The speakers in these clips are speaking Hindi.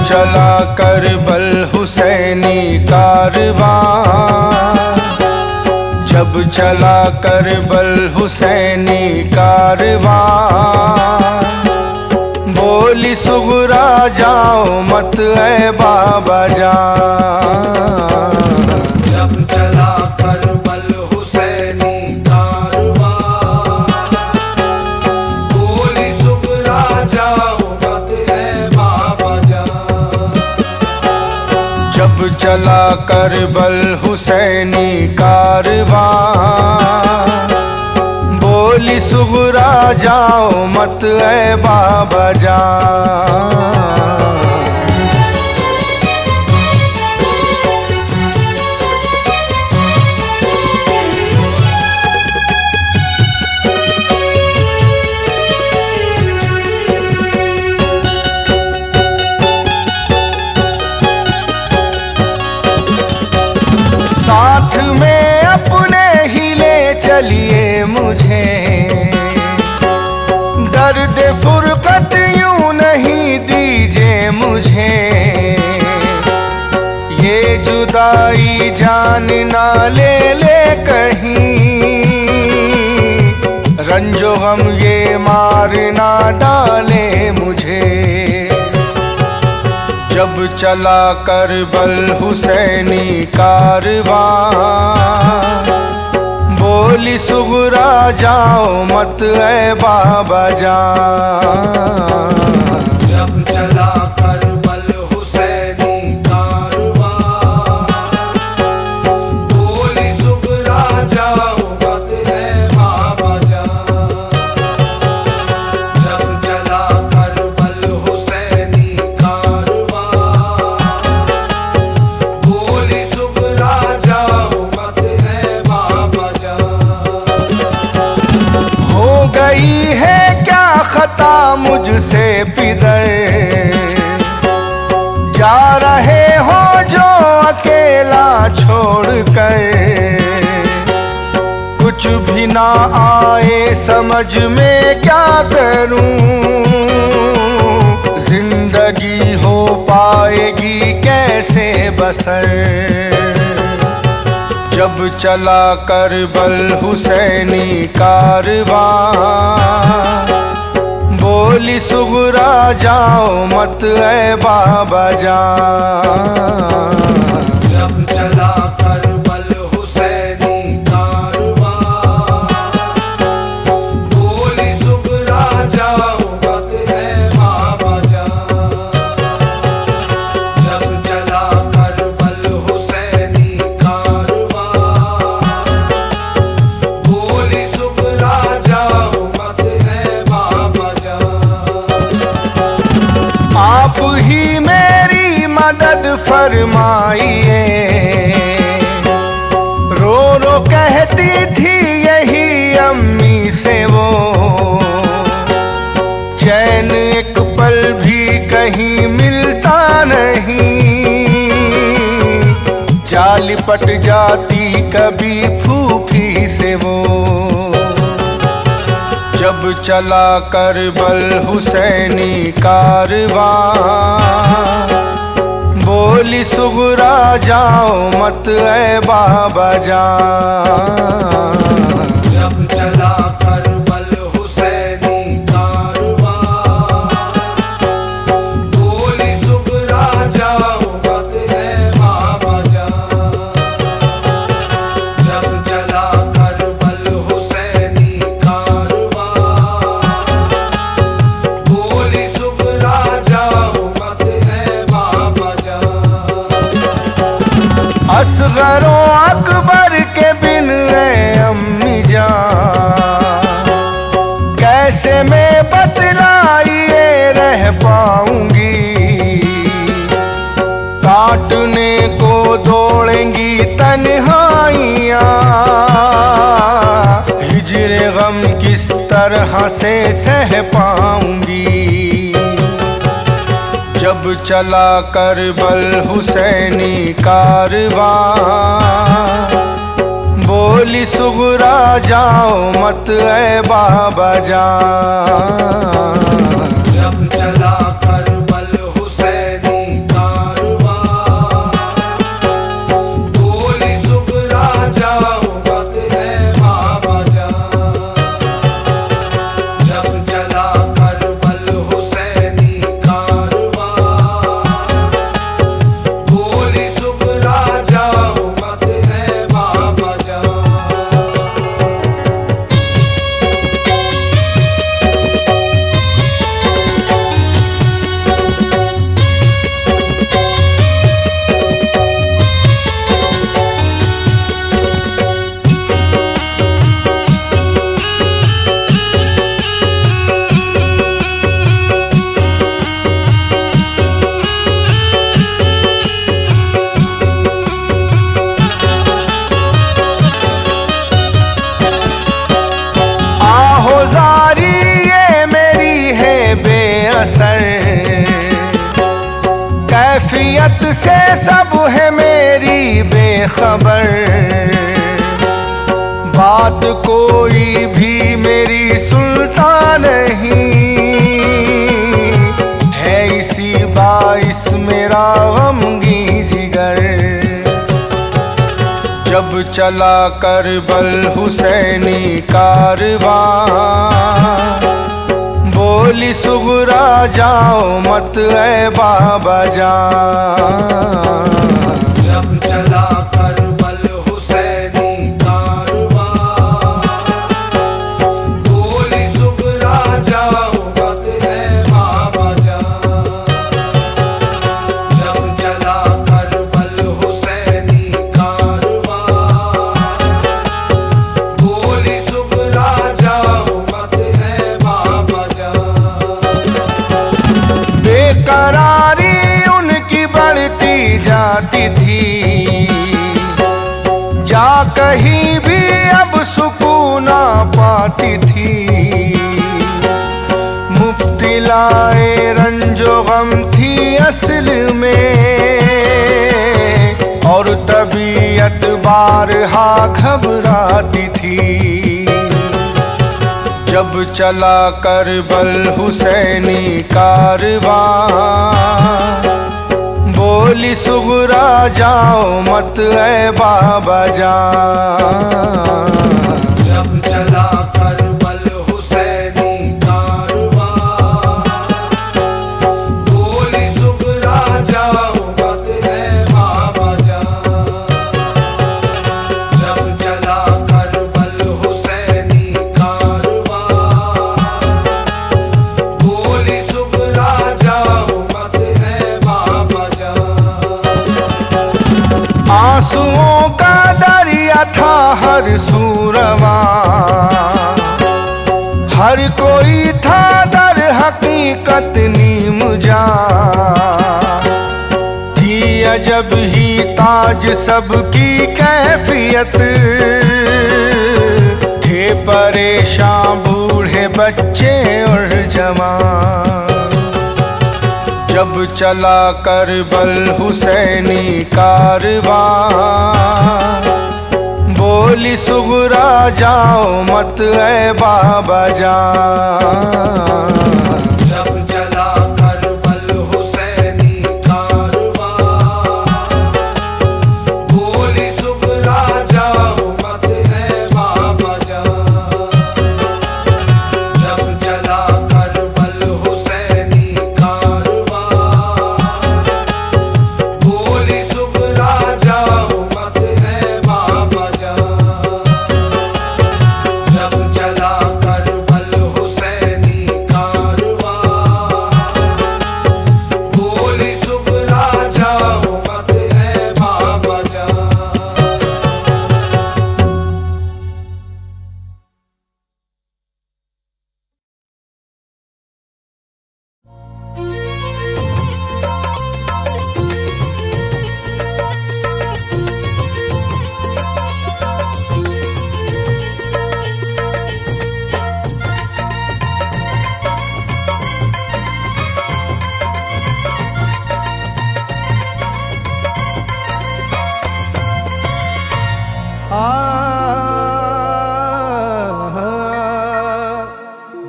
चला करबल हुसैनी कारवां, जब चला करबल हुसैनी कारवां, बोली सुगरा जाओ मत है बाबा जान। जब चला करबल हुसैनी कारवां, बोली सुगरा जाओ मत है बाबा जान। जब चला करबल हुसैनी कारवां, बोली सुगरा जाओ मत है बाबा जान। साथ में अपने ही ले चलिए मुझे, दर्द फुरकत यूं नहीं दीजिए मुझे। ये जुदाई जान ना ले ले कहीं, रंजो गम ये मार ना डाले मुझे। जब चला करबल हुसैनी कारवां, बोली सुगरा जाओ मत है बाबा जान। जब चला करबल हुसैनी कारवां, बोली सुगरा जाओ मत है बाबा जान। जब चला करबल हुसैनी कारवां, बोली सुगरा जाओ मत है बाबा जान। हो गई है क्या खता मुझसे पिदर, जा रहे हो जो अकेला छोड़कर। कुछ भी ना आए समझ में क्या करूं, जिंदगी हो पाएगी कैसे बसर। जब चला करबल हुसैनी कारवां, बोली सुगरा जाओ मत है बाबा जान। जब चला करबल हुसैनी कारवां, बोली सुगरा जाओ मत है बाबा जान। जब चला करबल हुसैनी कारवां, बोली सुगरा जाओ मत है बाबा जान। आप ही मेरी मदद फरमाइए, रो रो कहती थी यही अम्मी से वो। चैन एक पल भी कहीं मिलता नहीं, जा लिपट जाती कभी फूफी से वो। जब चला करबल हुसैनी कारवां, बोली सुगरा जाओ मत है बाबा जान। जब चला करबल हुसैनी कारवां, बोली सुगरा जाओ मत है बाबा जान। जब चला करबल हुसैनी कारवां, बोली सुगरा जाओ मत है बाबा जान। असगरो अकबर के बिन है अम्मी जान, कैसे मैं बतलाइए रह पाऊंगी। काटने को दौड़ेंगी तन्हाइयाँ, हिजरे गम किस तरह से सह पाऊंगी। जब चला करबल हुसैनी कारवां, बोली सुगरा जाओ मत है बाबा जान। जब चला करबल हुसैनी तबीयत से सब है मेरी बेखबर, बात कोई भी मेरी सुनता नहीं, है इसी बाइस मेरा गमगी जिगर। जब चला करबल हुसैनी कारवां, बोली सुगरा जाओ मत ऐ बाबा जान। जब चला करबल हुसैनी कारवां, बोली सुगरा जाओ मत ऐ बाबा जान। जब चला करबल हुसैनी कारवां, बोली सुगरा जाओ मत ऐ बाबा जान। बेकरारी उनकी बढ़ती जाती थी, जा कहीं भी अब सुकून ना पाती थी। मुब्तिलाए रंजो गम थी असल में, और तबीयत बारहा घबराती थी। जब चला करबल हुसैनी कारवां, बोली सुगरा जाओ मत ऐ बाबा जान। जब चला करबल हुसैनी कारवां, बोली सुगरा जाओ मत ऐ बाबा जान। जब चला करबल हुसैनी कारवां, बोली सुगरा जाओ मत ऐ बाबा जान। आंसुओं का दरिया था हर सूरवा, हर कोई था दर हकीकत नीम जान। थी अजब ही ताज सबकी कैफियत, थे परेशान बूढ़े बच्चे और जवान। जब चला करबल हुसैनी कारवां, बोली सुगरा जाओ मत ऐ बाबा जान। जब चला करबल हुसैनी कारवां, बोली सुगरा जाओ मत ऐ बाबा जान। जब चला करबल हुसैनी कारवां, बोली सुगरा जाओ मत ऐ बाबा जान। जब चला करबल हुसैनी कारवां, बोली सुगरा जाओ मत ऐ बाबा जान।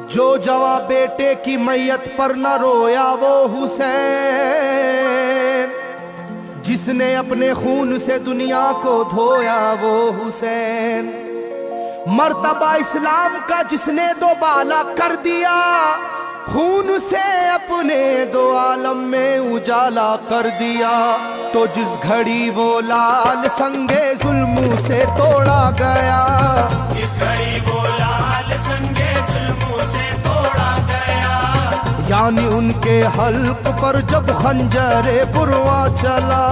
जो जवां बेटे की मैयत पर न रोया वो हुसैन, जिसने अपने खून से दुनिया को धोया वो हुसैन। मर्तबा इस्लाम का जिसने दोबाला कर दिया, खून से अपने दो आलम में उजाला कर दिया। तो जिस घड़ी वो लाल संगे जुल्मों से तोड़ा गया, इस घड़ी वो लाल संगे जुल्मों से तोड़ा गया। यानी उनके हल्क पर जब खंजरे पुरवा चला,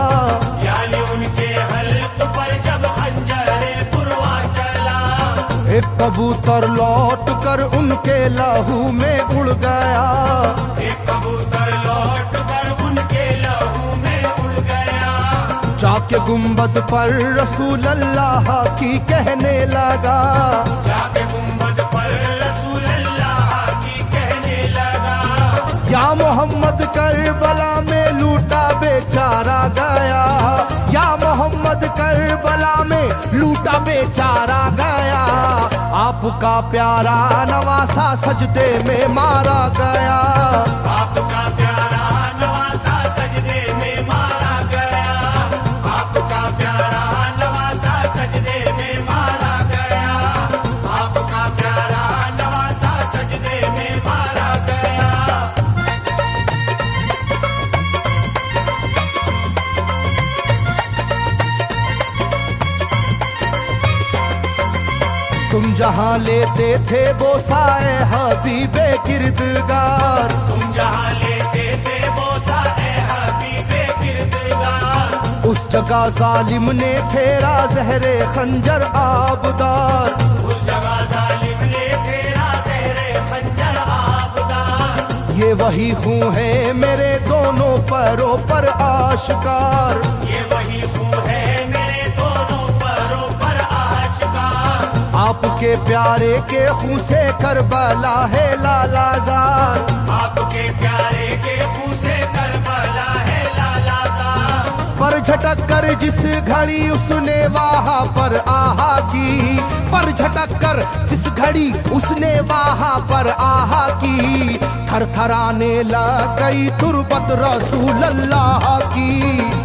यानी उनके हल्क पर जब खंजरे पुरवा चला। एक कबूतर लौट कर उनके लहू में उड़ गया, एक कबूतर लौट कर उनके लहू में उड़ गया। जाके गुंबद पर रसूल अल्लाह की कहने लगा, जाके गुंबद पर रसूल अल्लाह की कहने लगा। या मोहम्मद करबला में लूटा बेचारा में लूटा बेचारा गया, आपका प्यारा नवासा सजदे में मारा गया। आपका प्यारा नवासा सजदे में मारा गया, आपका प्यारा नवासा सजदे में मारा गया, आपका प्यारा नवासा सजदे में मारा गया। तुम जहां लेते थे बोसाए हबीबे किरदगार, तुम जहां लेते थे बोसा ए हबीबे किरदगार, उस जगह जालिम ने फेरा जहरे खंजर आबदार। उस जगह जालिम ने फेरा जहरे खंजर आबदार। ये वही खून है मेरे दोनों पैरों पर आश्कार, ये वही खून है मेरे दोनों पैरों पर आश्कार। आपके प्यारे के खून से करबला है लालाजार, आपके प्यारे के खून से करबला है लालाजार। पर झटक कर जिस घड़ी उसने वहां पर आहा की, पर झटक कर जिस घड़ी उसने वहां पर आहा की, थरथराने लग गई तुरबत रसूल अल्लाह की।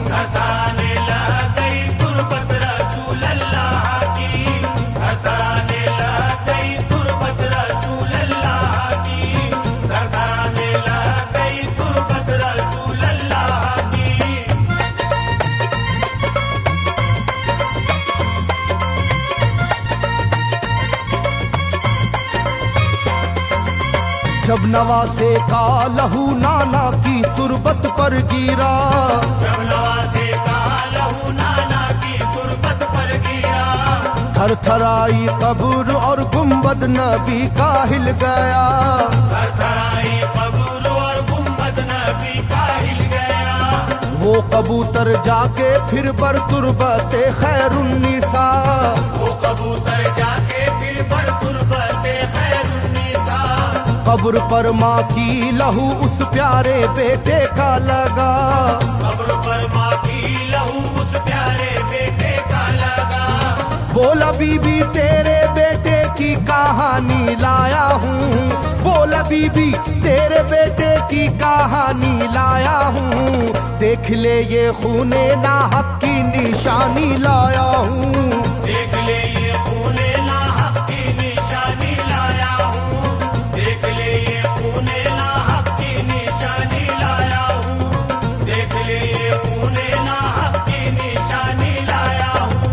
थरथराने लग गई तुरबत रसूल अल्लाह की, थरथराने लग गई तुरबत रसूल अल्लाह की, थरथराने लग गई तुरबत रसूल अल्लाह की। जब नवासे का लहू नाना की तुरबत पर गिरा, जब नवासे का लहू नाना की तुरबत पर गिरा, थरथराई कब्र और गुंबद नबी का हिल गया। थरथराई कब्र और गुंबद नबी का हिल गया। वो कबूतर जाके फिर बर तुरबते खैरुन्निसा, वो कबूतर जाके फिर बर तुरबते खैरुन्निसा। कब्र पर माँ की लहू उस प्यारे बेटे का लगा, कब्र पर माँ की लहू उस प्यारे बेटे का लगा। बोला बीबी तेरे बेटे की कहानी लाया हूँ, बोला बीबी तेरे बेटे की कहानी लाया हूँ, देख ले ये खूने नाहक की निशानी लाया हूँ। देख ले ये खूने नाहक की निशानी लाया हूँ, देख ले ये खूने नाहक की निशानी लाया हूँ, देख ले ये खूने नाहक की निशानी लाया हूँ।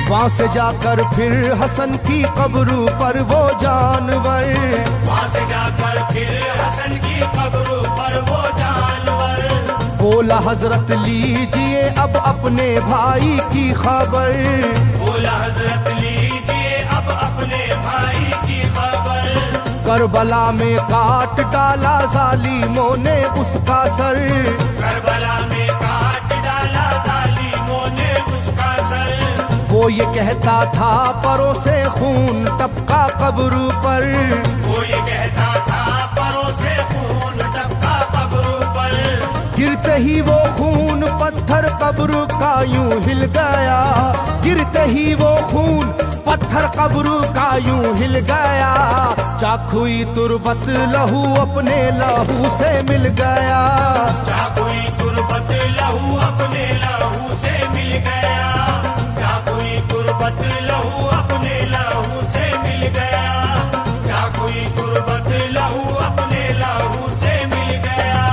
वहां से जाकर फिर हसन की कब्र पर वो जानवर, वहां से जाकर फिर हसन की कब्र पर वो जानवर, बोला हजरत लीजिए अब अपने भाई की खबर, बोला हजरत लीजिए अब अपने भाई की खबर। करबला में काट डाला जालिमों ने उसका सर, करबला में काट डाला जालिमों ने उसका सर। वो ये कहता था परों से खून टपका कब्र पर, वो ये कहता था परों से खून टपका कब्र पर। गिरते ही वो खून पत्थर कब्र का यूं हिल गया, गिरते ही वो खून पत्थर कब्र का यूं हिल गया। चाखुई तुरबत लहू अपने लहू से मिल गया, चाकुई तुरबत लहू अपने लहू से मिल गया, चाकुई तुरबत लहू अपने लहू से मिल गया, चाकुई तुरबत लहू अपने लहू से मिल गया।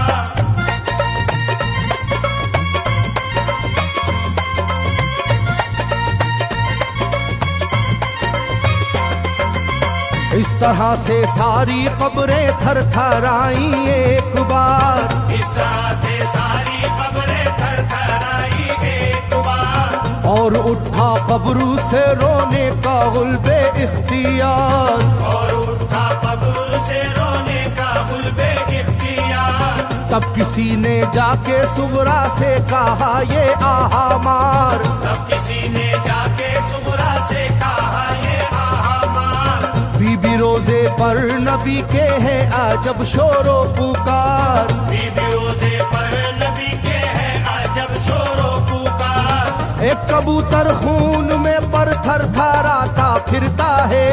इस तरह से सारी कब्रें थरथराई एक बार, इस तरह से सारी कब्रें थरथराई एक बार। और उठा कब्र से रोने का गुल्बे इख्तियार, और उठा कब्र से रोने का गुल्बे इख्तियार। तब किसी ने जाके सुगरा से कहा ये आहा मार, तब किसी ने जाके सुगरा से कहा ये आहा मार। बीबी रोजे पर नबी के हैं अजब शोरो पुकार। बीबी रोजे पर नबी के हैं अजब शोरो पुकार। एक कबूतर खून में पर थर थराता फिरता है,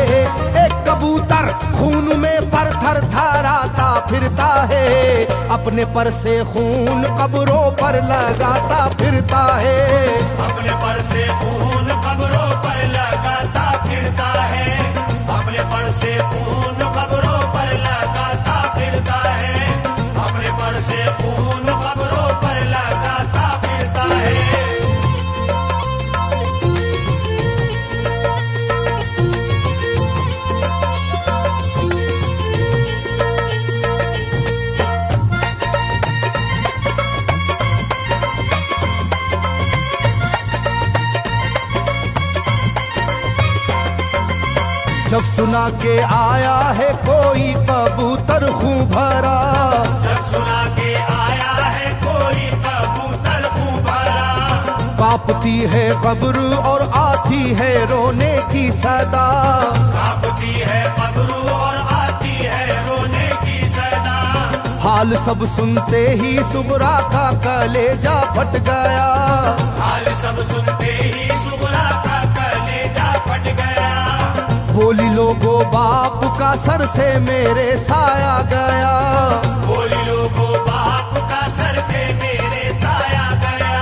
एक कबूतर खून में पर थर थराता फिरता है, अपने पर से खून कब्रों पर लगाता फिरता है। अपने पर से खून कब्रों पर लगाता फिरता है, अपने पर से खून कब्रों पर लगाता फिरता है, अपने पर से खून कब्रों पर लगाता फिरता है। जब सुना के आया है कोई कबूतर खूं भरा, जब सुना के आया है कोई कबूतर खूं भरा। कांपती है कब्र और आती है रोने की सदा, कांपती है कब्र और आती है रोने की सदा। हाल सब सुनते ही सुगरा का कलेजा फट गया, हाल सब सुनते ही सुगरा का कलेजा फट गया। बोली लोगो बाप का सर से मेरे साया गया, बोली लोगो बाप का सर से मेरे साया गया।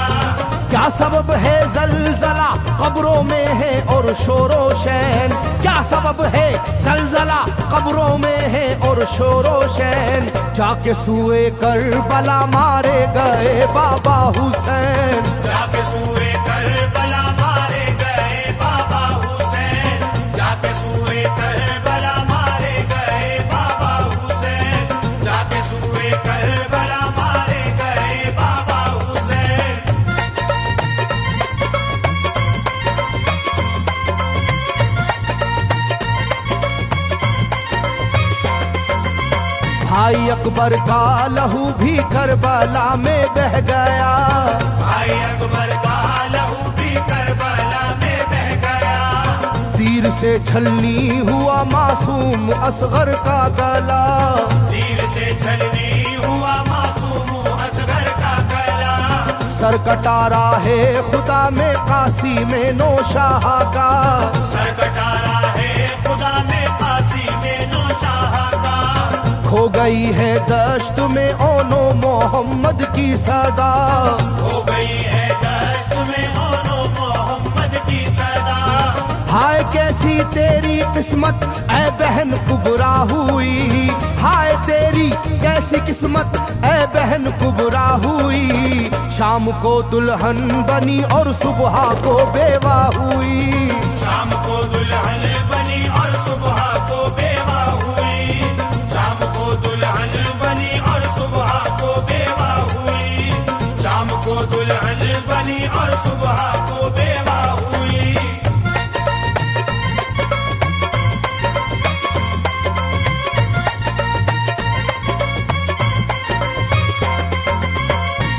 क्या सबब है जलजला कब्रों में है और शोरो शैन, क्या सबब है जलजला कब्रों में है और शोरो शैन। जाके सुए करबला मारे गए बाबा हुसैन, जाके सुए करबला मारे गए बाबा हुसैन, जाके सुए करबला मारे गए बाबा हुसैन, जाके सुए करबला मारे गए बाबा हुसैन। भाई अकबर का लहू भी करबला में बह गया, भाई अकबर का लहू भी करबला में बह गया। तीर से छलनी हुआ मासूम असगर का गला, तीर से छलनी हुआ मासूम असगर का गला। सर कटारा है खुदा में काशी में नौशाह का, सर कटारा है खुदा में काशी में नौशाह का। खो गई है दश्त में ओनो मोहम्मद की सदा, हो गई है दश्त में ओनो मोहम्मद की सदा। हाय कैसी तेरी किस्मत ऐ बहन कुबरा हुई, हाय तेरी कैसी किस्मत ऐ बहन कुबरा हुई। शाम को दुल्हन बनी और सुबह को बेवा हुई, शाम को दुल्हन बनी और सुबह को बेवा हुई, शाम को दुल्हन बनी और सुबह को बेवा हुई, शाम को दुल्हन बनी और सुबह को बेवा हुई।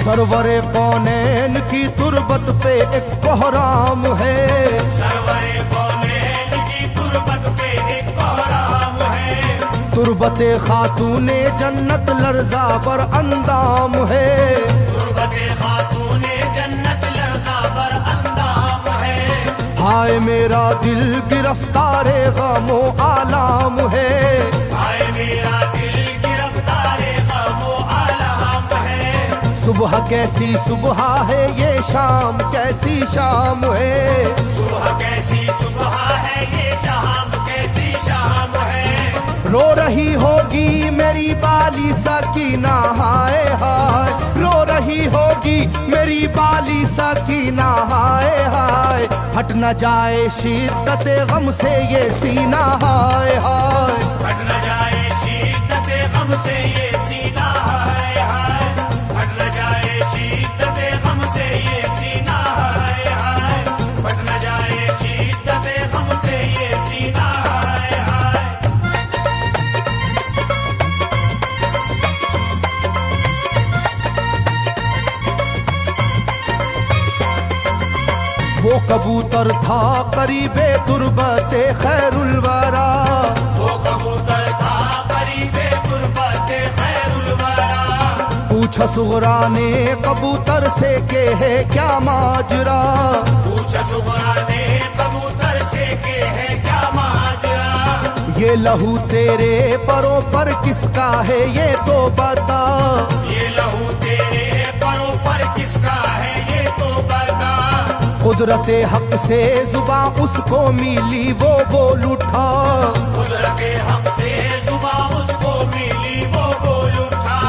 सरवरे कौनैन की तुरबत पे एक कोहराम है, सरवरे कौनैन की तुरबत पे एक कोहराम है। तुरबते खातूने जन्नत लर्जा पर अंदाम है, तुरबते खातूने जन्नत लर्जा पर अंदाम है। हाय मेरा दिल गिरफ्तारे गमो आलाम है, हाय मेरा दिल गिरफ्तारे गमो आलाम है। सुबह कैसी सुबह है ये शाम कैसी शाम है, सुबह कैसी सुबह है ये शाम कैसी शाम है। रो रही होगी मेरी बाली सकीना हाय हाय, रो रही होगी मेरी बाली सकीना हाय हाय। हट न जाए शिद्दत गम से ये सीना हाय हाय, हट न जाए शिद्दत गम से ये सीना हाय हाय, हट न जाए शिद्दत गम से ये सीना हाय हाय, हट न जाए शिद्दत गम से ये सीना हाय हाय। वो कबूतर था करीबे तुरबते खैरुल वरा, वो कबूतर था पूछा सुगरा ने कबूतर से के है क्या माजरा, पूछा सुगरा ने कबूतर से के है क्या माजरा। ये लहू तेरे परों पर किसका है ये तो बता, ये लहू तेरे परों पर किसका है ये तो बता। कुदरत हक से जुबां उसको मिली वो बोल उठा, कुदरत हक से जुबां उसको मिली वो बोल उठा।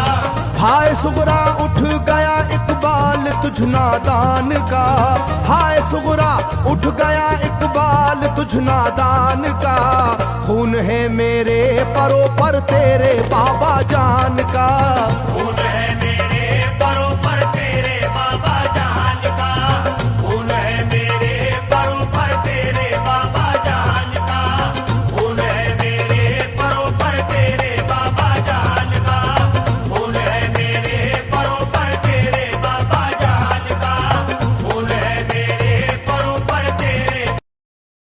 हाय सुगरा उठ गया इकबाल तुझ नादान का, हाय सुगरा उठ गया इकबाल तुझ नादान का। खून है मेरे परों पर तेरे बाबा जान का, खून है मेरे परों पर तेरे बाबा जान का। खून है मेरे परों पर तेरे बाबा जान का। खून है मेरे परों पर तेरे बाबा जान का। खून है मेरे परों पर तेरे बाबा जान का। खून है मेरे परों पर तेरे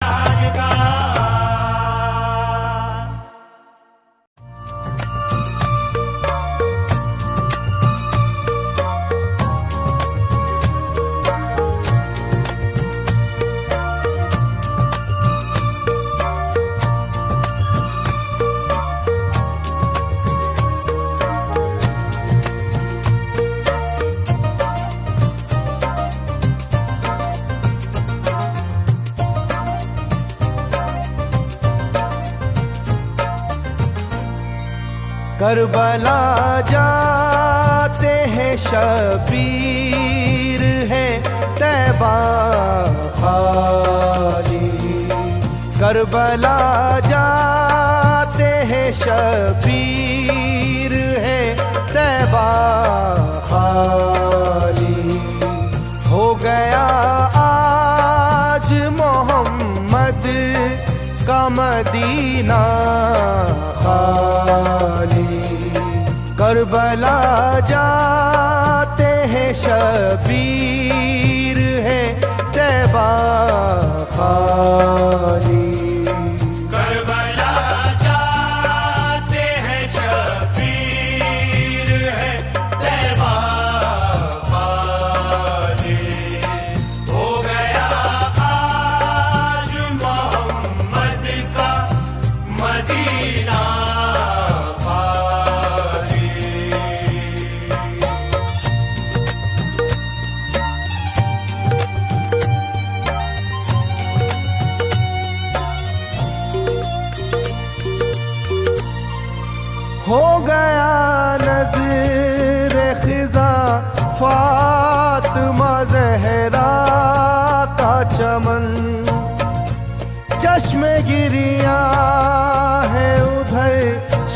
जान का। करबला जाते हैं शबीर है तैबा खाली, करबला जाते हैं शबीर है तैबा खाली। हो गया आज मोहम्मद का मदीना खाली, करबला जाते हैं शबीर है तैबा खाली। करबला जाते हैं शबीर है तैबा खाली। हो गया आज मोहम्मद का मदीना खाली। हो गया नज़र खिज़ा फातिमा ज़हरा का चमन, चश्मे गिरिया है उधर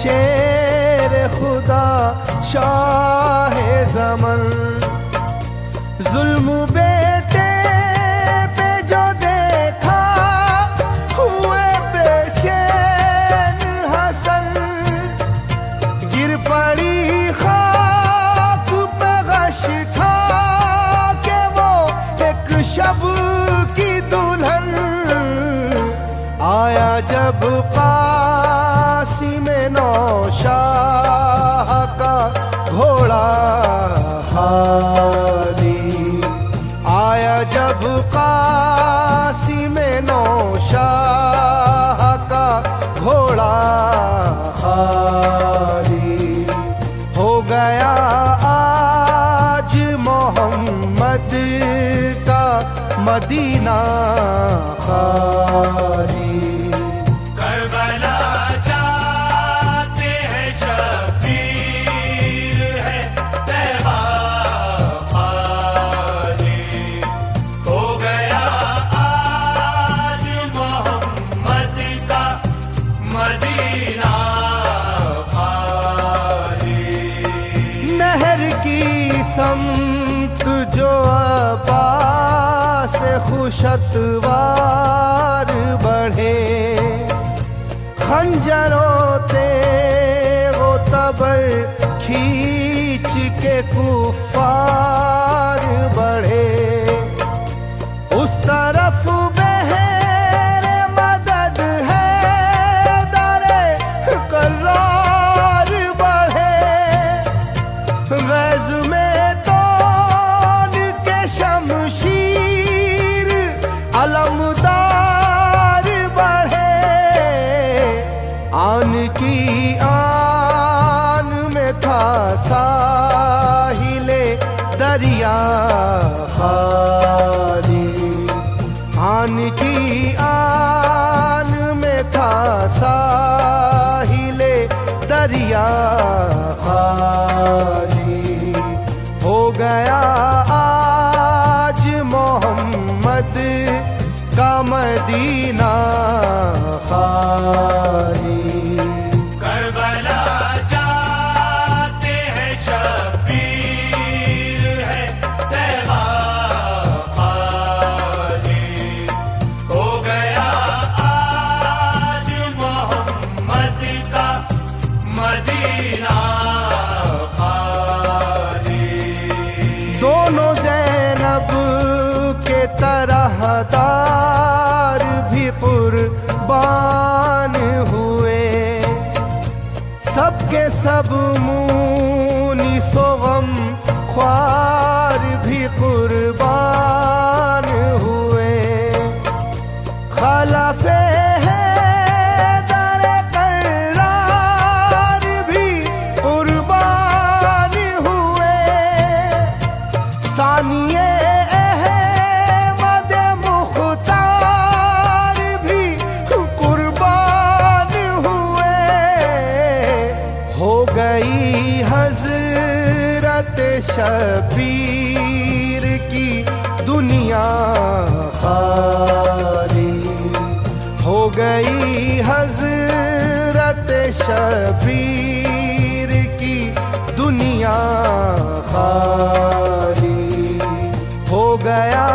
शेर खुदा शाह ज़मन। जुल्म बेटे पे जो देखा हुए बेचैन हसन, गिर पड़ी खाक पे गश खा के वो एक शब की दुल्हन। आया जब कासिम नौशाह का घोड़ा खाली, आया जब कासिम नौशाह का घोड़ा खाली। हो गया आज मोहम्मद का मदीना खाली। करबला जाते हैं शबीर है तैबा खाली। हो गया आज मोहम्मद का मदीना खाली। नहर की समत जो अब्बास खुशतवार बढ़े, खंजरों ते वो तबर खींच के कुफार बढ़े। उस तरफ बहर मदद है दरे करार बढ़े, गैज़ आन की आन में था साहिले दरिया खाली, आन की आन में था साहिले दरिया खाली। हो गया आज मोहम्मद का मदीना खाली। करबला जाते हैं शब्बीर है तैबा खाली। हो गया आज मोहम्मद का मदीना खाली। दोनों ज़ैनब के तरहदार भी कुर्बान हुए, सबके सब मुनीसो गम ख्वार भी कुर्बान हुए। खलाफे हैदर कर्रार भी कुर्बान हुए, सानिए अहमद मुख्तार भी कुर्बान हुए। हो गई हजरत शबीर की दुनिया खाली, हो गई हजरत शबीर की दुनिया खाली। हो गया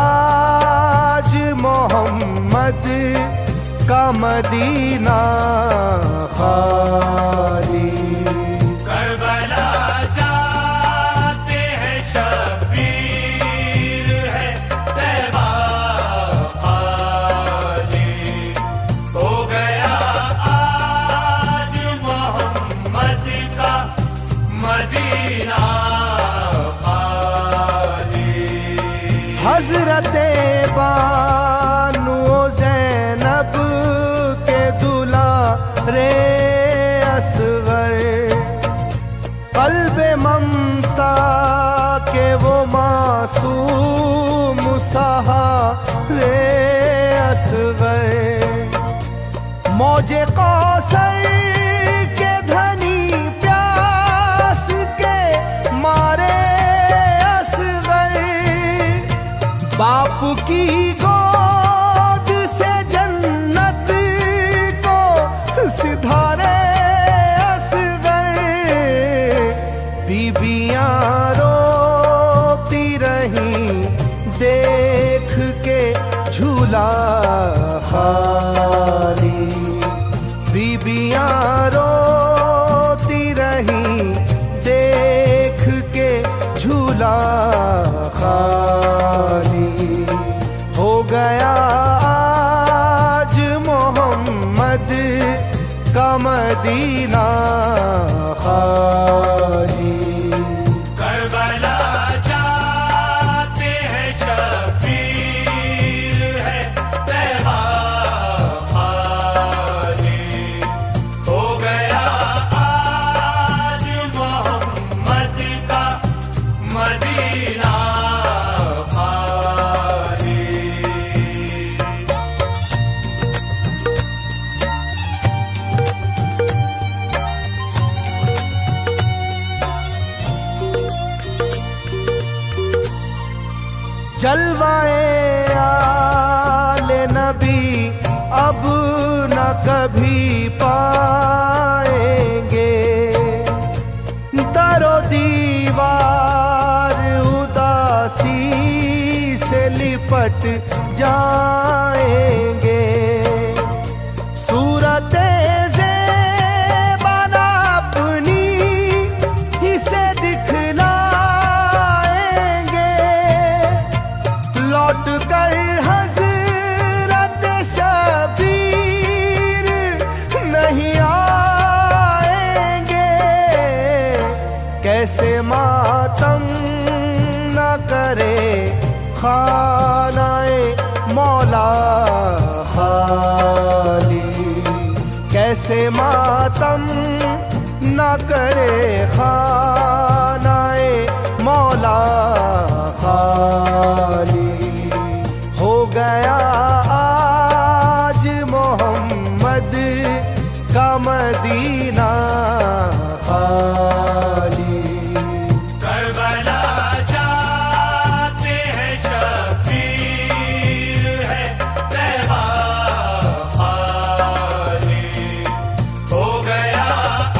आज मोहम्मद का मदीना खाली। करबला जाते हैं शब्बीर है तैबा खाली। हो गया आज मोहम्मद का मदीना खाली। हजरत बानो ज़ैनब के दुलारे असगर, क़ल्ब ममता के वो मासूम सहारे असगर, मौजे कौसर के धनी प्यास के मारे असगर, बाप की गोद से जन्नत को सिधारे असगर। बीबियां रोती रही देख के झूला खाली, बीबियां रोती रही देख के झूला खाली। हो गया आज मोहम्मद का मदीना खाली। करबला जाते हैं शब्बीर है तैबा खाली। हो गया आज मोहम्मद का मदीना खाली। जलवाए आले नबी अब न कभी पाएंगे, दरो दीवार उदासी से लिपट जाएंगे। सूरते ज़ेबाना अपनी इसे दिखलाएंगे, लौट कर हजरत शबीर नहीं आएंगे। कैसे मातम न करे खानाए मौला से मातम न करे खानाए मौला खाली। हो गया आज मोहम्मद का मदीना खाली। करबला जाते हैं शबीर है तैबा खाली। हो गया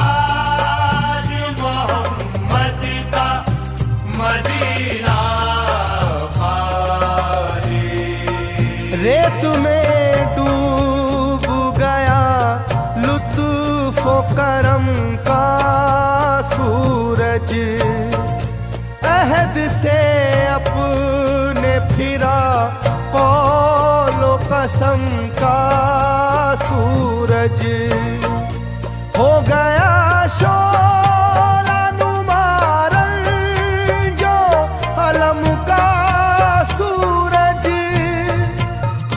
आज मोहम्मद का मदीना खाली। रेत में डूब गया लुत्फ़ो करम का सूरज। अहद से अपने फिरा कौलो कसम का सूरज। हो गया शोला नुमारन जो अलम का सूरज।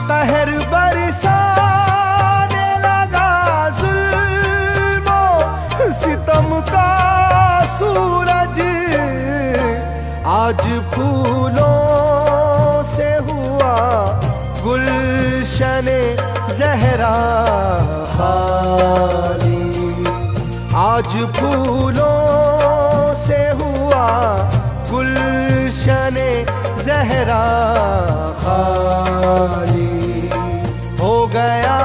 तहर बरसाने लगा जुल्मो सितम का सूरज। आज फूलों से हुआ गुलशने ज़हरा खाली। आज फूलों से हुआ गुलशने ज़हरा खाली। हो गया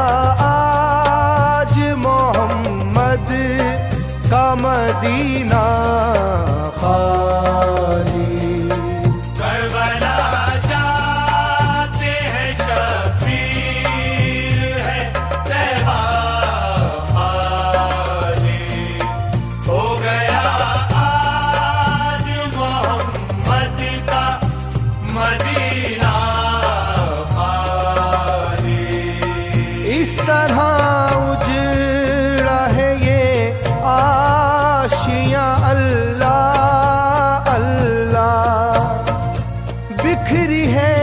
आज मोहम्मद का मदीना खाली। करबला जाते हैं शबीर है तैबा खाली। हो गया आज मोहम्मद का मदीना खाली। इस तरह उजड़ा है ये आशियाँ अल्लाह अल्लाह। बिखरी है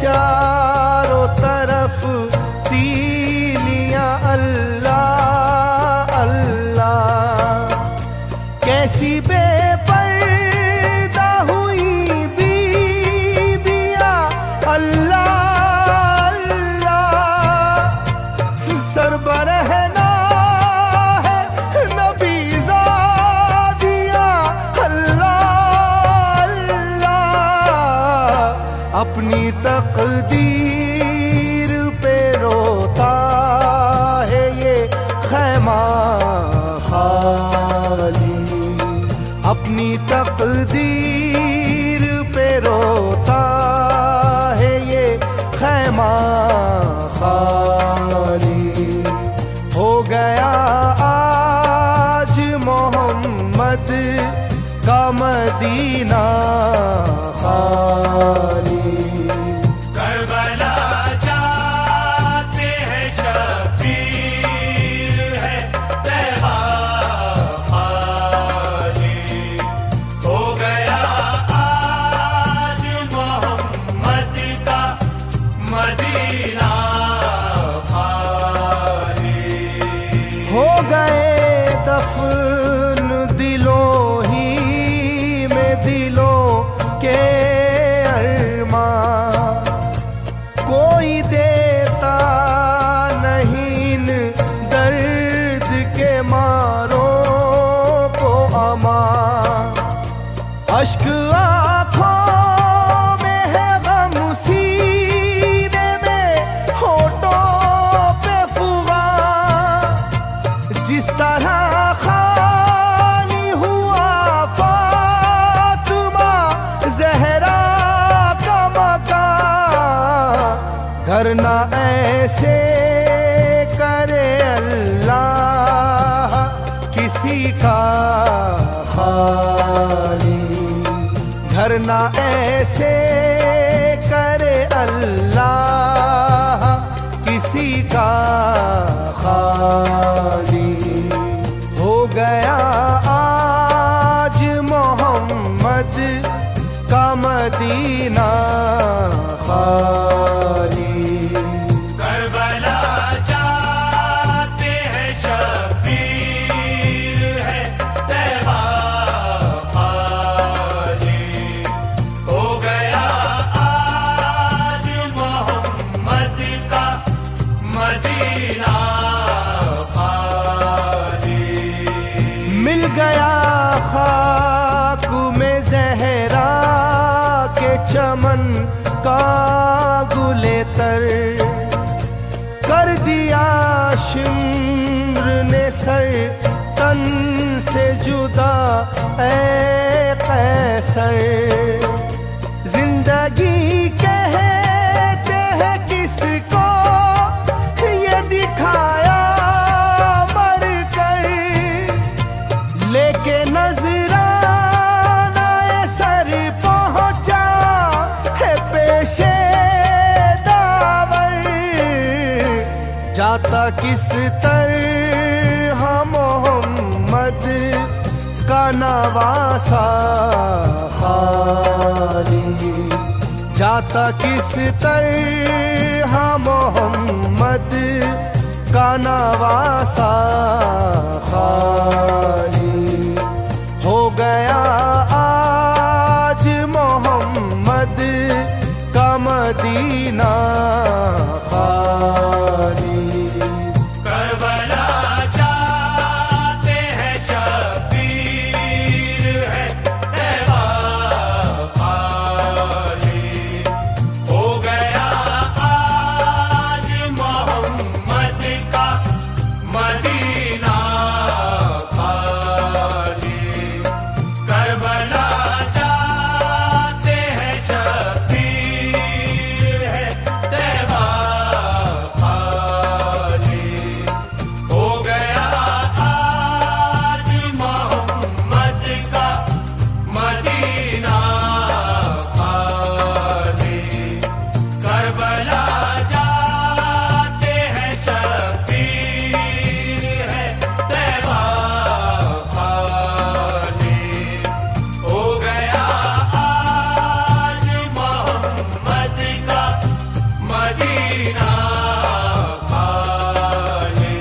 चारों तरफ तीलियाँ अल्लाह अल्लाह। कैसी बेपर्दा हुई बीबियाँ अल्लाह अल्लाह। सरबरहना है नबी ज़ादिया अल्लाह अल्लाह। अपनी तकदीर पे रोता है ये खैमा खाली। अपनी तकदीर पे रोता है ये खैमा खाली। हो गया आज मोहम्मद का मदीना खाली। करबला जाते हैं शबीर है तैबा खाली। हो गया आज मोहम्मद का मदीना खाली। हो गए दफन दिलों ही में दिलों के अरमां। कोई देता नहीं इन दर्द के मारों को अमा। अश्क आँखों में है गम सीने में होठों पे फुगा। जिस तरह खाली हुआ फातिमा ज़हरा का मकान। घर ना ऐसे करे अल्लाह किसी का खाली। घर ना ऐसे करे अल्लाह किसी का खाली। हो गया आज मोहम्मद का मदीना खाली। करबला जाते हैं शबीर मदीना खाली। मिल गया खाक में ज़हरा के चमन का गुले तर, कर दिया शिम्र ने सर तन से जुदा ऐ कैसर। जिंदगी कहते हैं किसको ये दिखाया मर कर, लेके नजराना सर पहुंचा है पेशे दावर। जाता किस तरह मोहम्मद का नवासा खाली, जाता किस तरह मोहम्मद का नवासा खाली। हो गया आज मोहम्मद का मदीना खाली। करबला जाते हैं शबीर है तैबा खाली। हो गया आज मोहम्मद का मदीना खाली। करबला जाते हैं शबीर है तैबा खाली। हो गया आज मोहम्मद का मदीना खाली। करबला जाते हैं शबीर है तैबा खाली। हो गया आज मोहम्मद का मदीना खाली।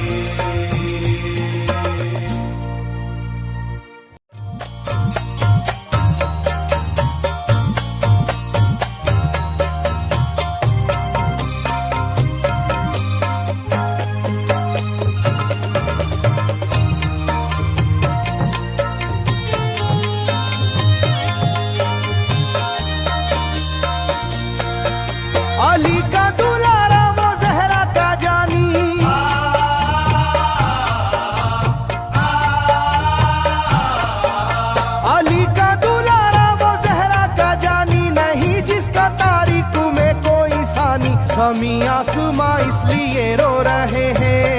अली का दुलारा वो ज़हरा का जानी, अली का दुलारा वो ज़हरा का जानी, नहीं जिसका तारीख में कोई सानी। ज़मीं आसमां इसलिए रो रहे हैं,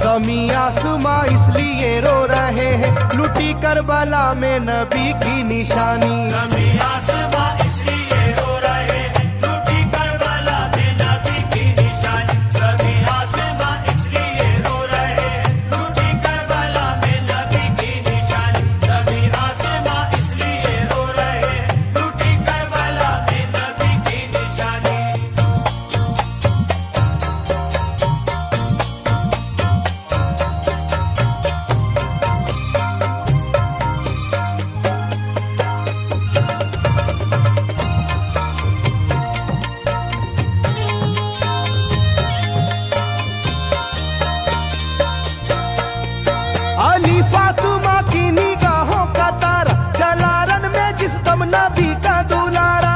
ज़मीं आसमां इसलिए रो रहे हैं, लुटी करबला में नबी की निशानी। ज़मीं आसमां इसलिए रो रहे हैं, लूटी करबला में नबी की निशानी। ज़मीं आसमां इसलिए रो रहे हैं, लूटी करबला में नबी की निशानी। ज़मीं आसमां इसलिए रो रहे हैं, लूटी करबला में नबी की निशानी। अली फातिमा की निगाहों का तारा, चला रन में जिस दम नबी का दुलारा।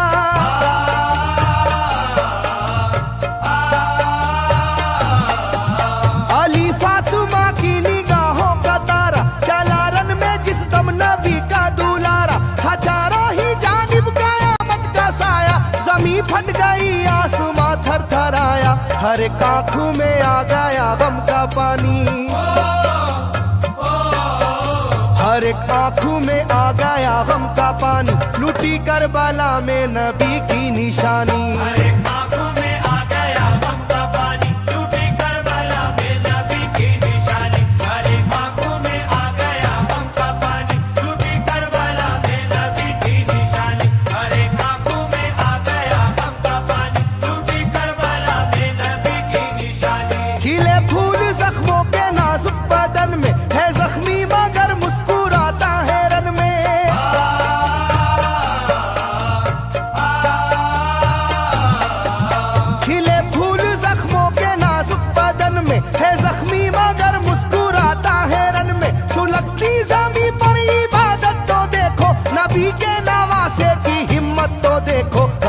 अली फातिमा की निगाहों का तारा, चला रन में जिस दम नबी का दुलारा। हजारों ही जानिब कयामत का साया, जमीन फट गई आसमां थर थर आया। हर एक आंखों में आ गया गम का पानी, हर एक आंखों में आ गया गम का पानी। लुटी करबला में नबी की निशानी। हर एक आंखों में आ गया गम का पानी, लूटी करबला में नबी की निशानी। हर एक आंखों में आ गया गम का पानी, लूटी करबला में नबी की निशानी। हर एक आंखों में आ गया गम का पानी, लूटी करबला में नबी की निशानी। खिले फूल जख्मों के नाजुक बदन में है जख्मी मगर मुस्कुराता है रन में। खिले फूल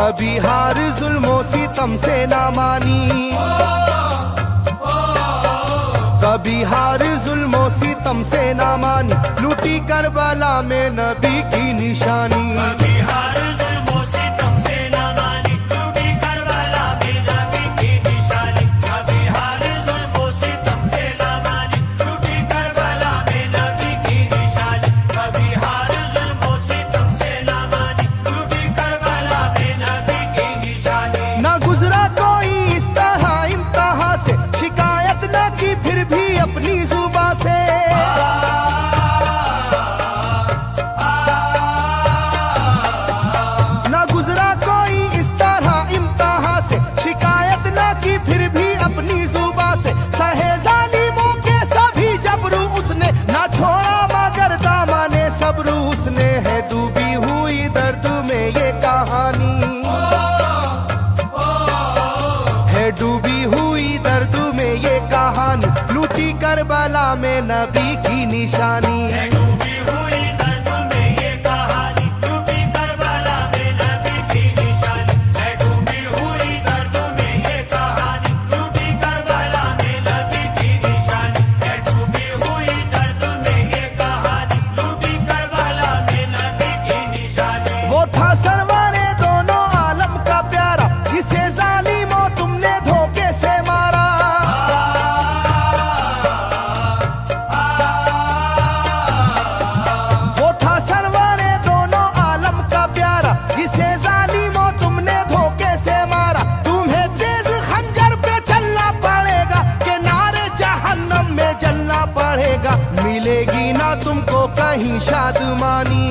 कभी हार जुल्मों सितम से ना मानी, कभी हार जुल्मों सितम से ना मानी, लूटी करबला में नबी की निशानी। कभी हार जुल्मों सितम से ना मानी, लूटी करबला में नबी की निशानी। कभी हार जुल्मों सितम से ना मानी, लूटी करबला में नबी की निशानी। कभी हार जुल्मों सितम से ना मानी, लूटी करबला में नबी की निशानी। ना गुजरा कोई इस तरह इम्तिहान से, शिकायत न की फिर भी अपनी जुबां से। ना गुजरा कोई इस तरह इम्तिहान से, शिकायत न की फिर भी अपनी जुबां से। सहे जालिमों के सभी जबरू उसने, ना छोड़ा मगर दामने सब्र उसने। है डूबी हुई दर्द में ये कहानी, है डूबी हुई दर्द में ये कहानी, लूटी करबला में नबी की निशानी। है डूबी हुई दर्द में ये कहानी, लूटी करबला में नबी की निशानी। है डूबी हुई दर्द में ये कहानी, लूटी करबला में नबी की निशानी। है डूबी हुई दर्द में ये कहानी, लूटी करबला में नबी की निशानी। वो था सरवारे दोनों आलम का प्यारा, जिसे जालिमों तुमने धोखे से मारा। वो था सरवारे दोनों आलम का प्यारा, जिसे जालिमों तुमने धोखे से मारा। तुम्हें तेज खंजर पे चलना पड़ेगा, कि नारे जहन्नम में जलना पड़ेगा। मिलेगी ना तुमको कहीं शादमानी,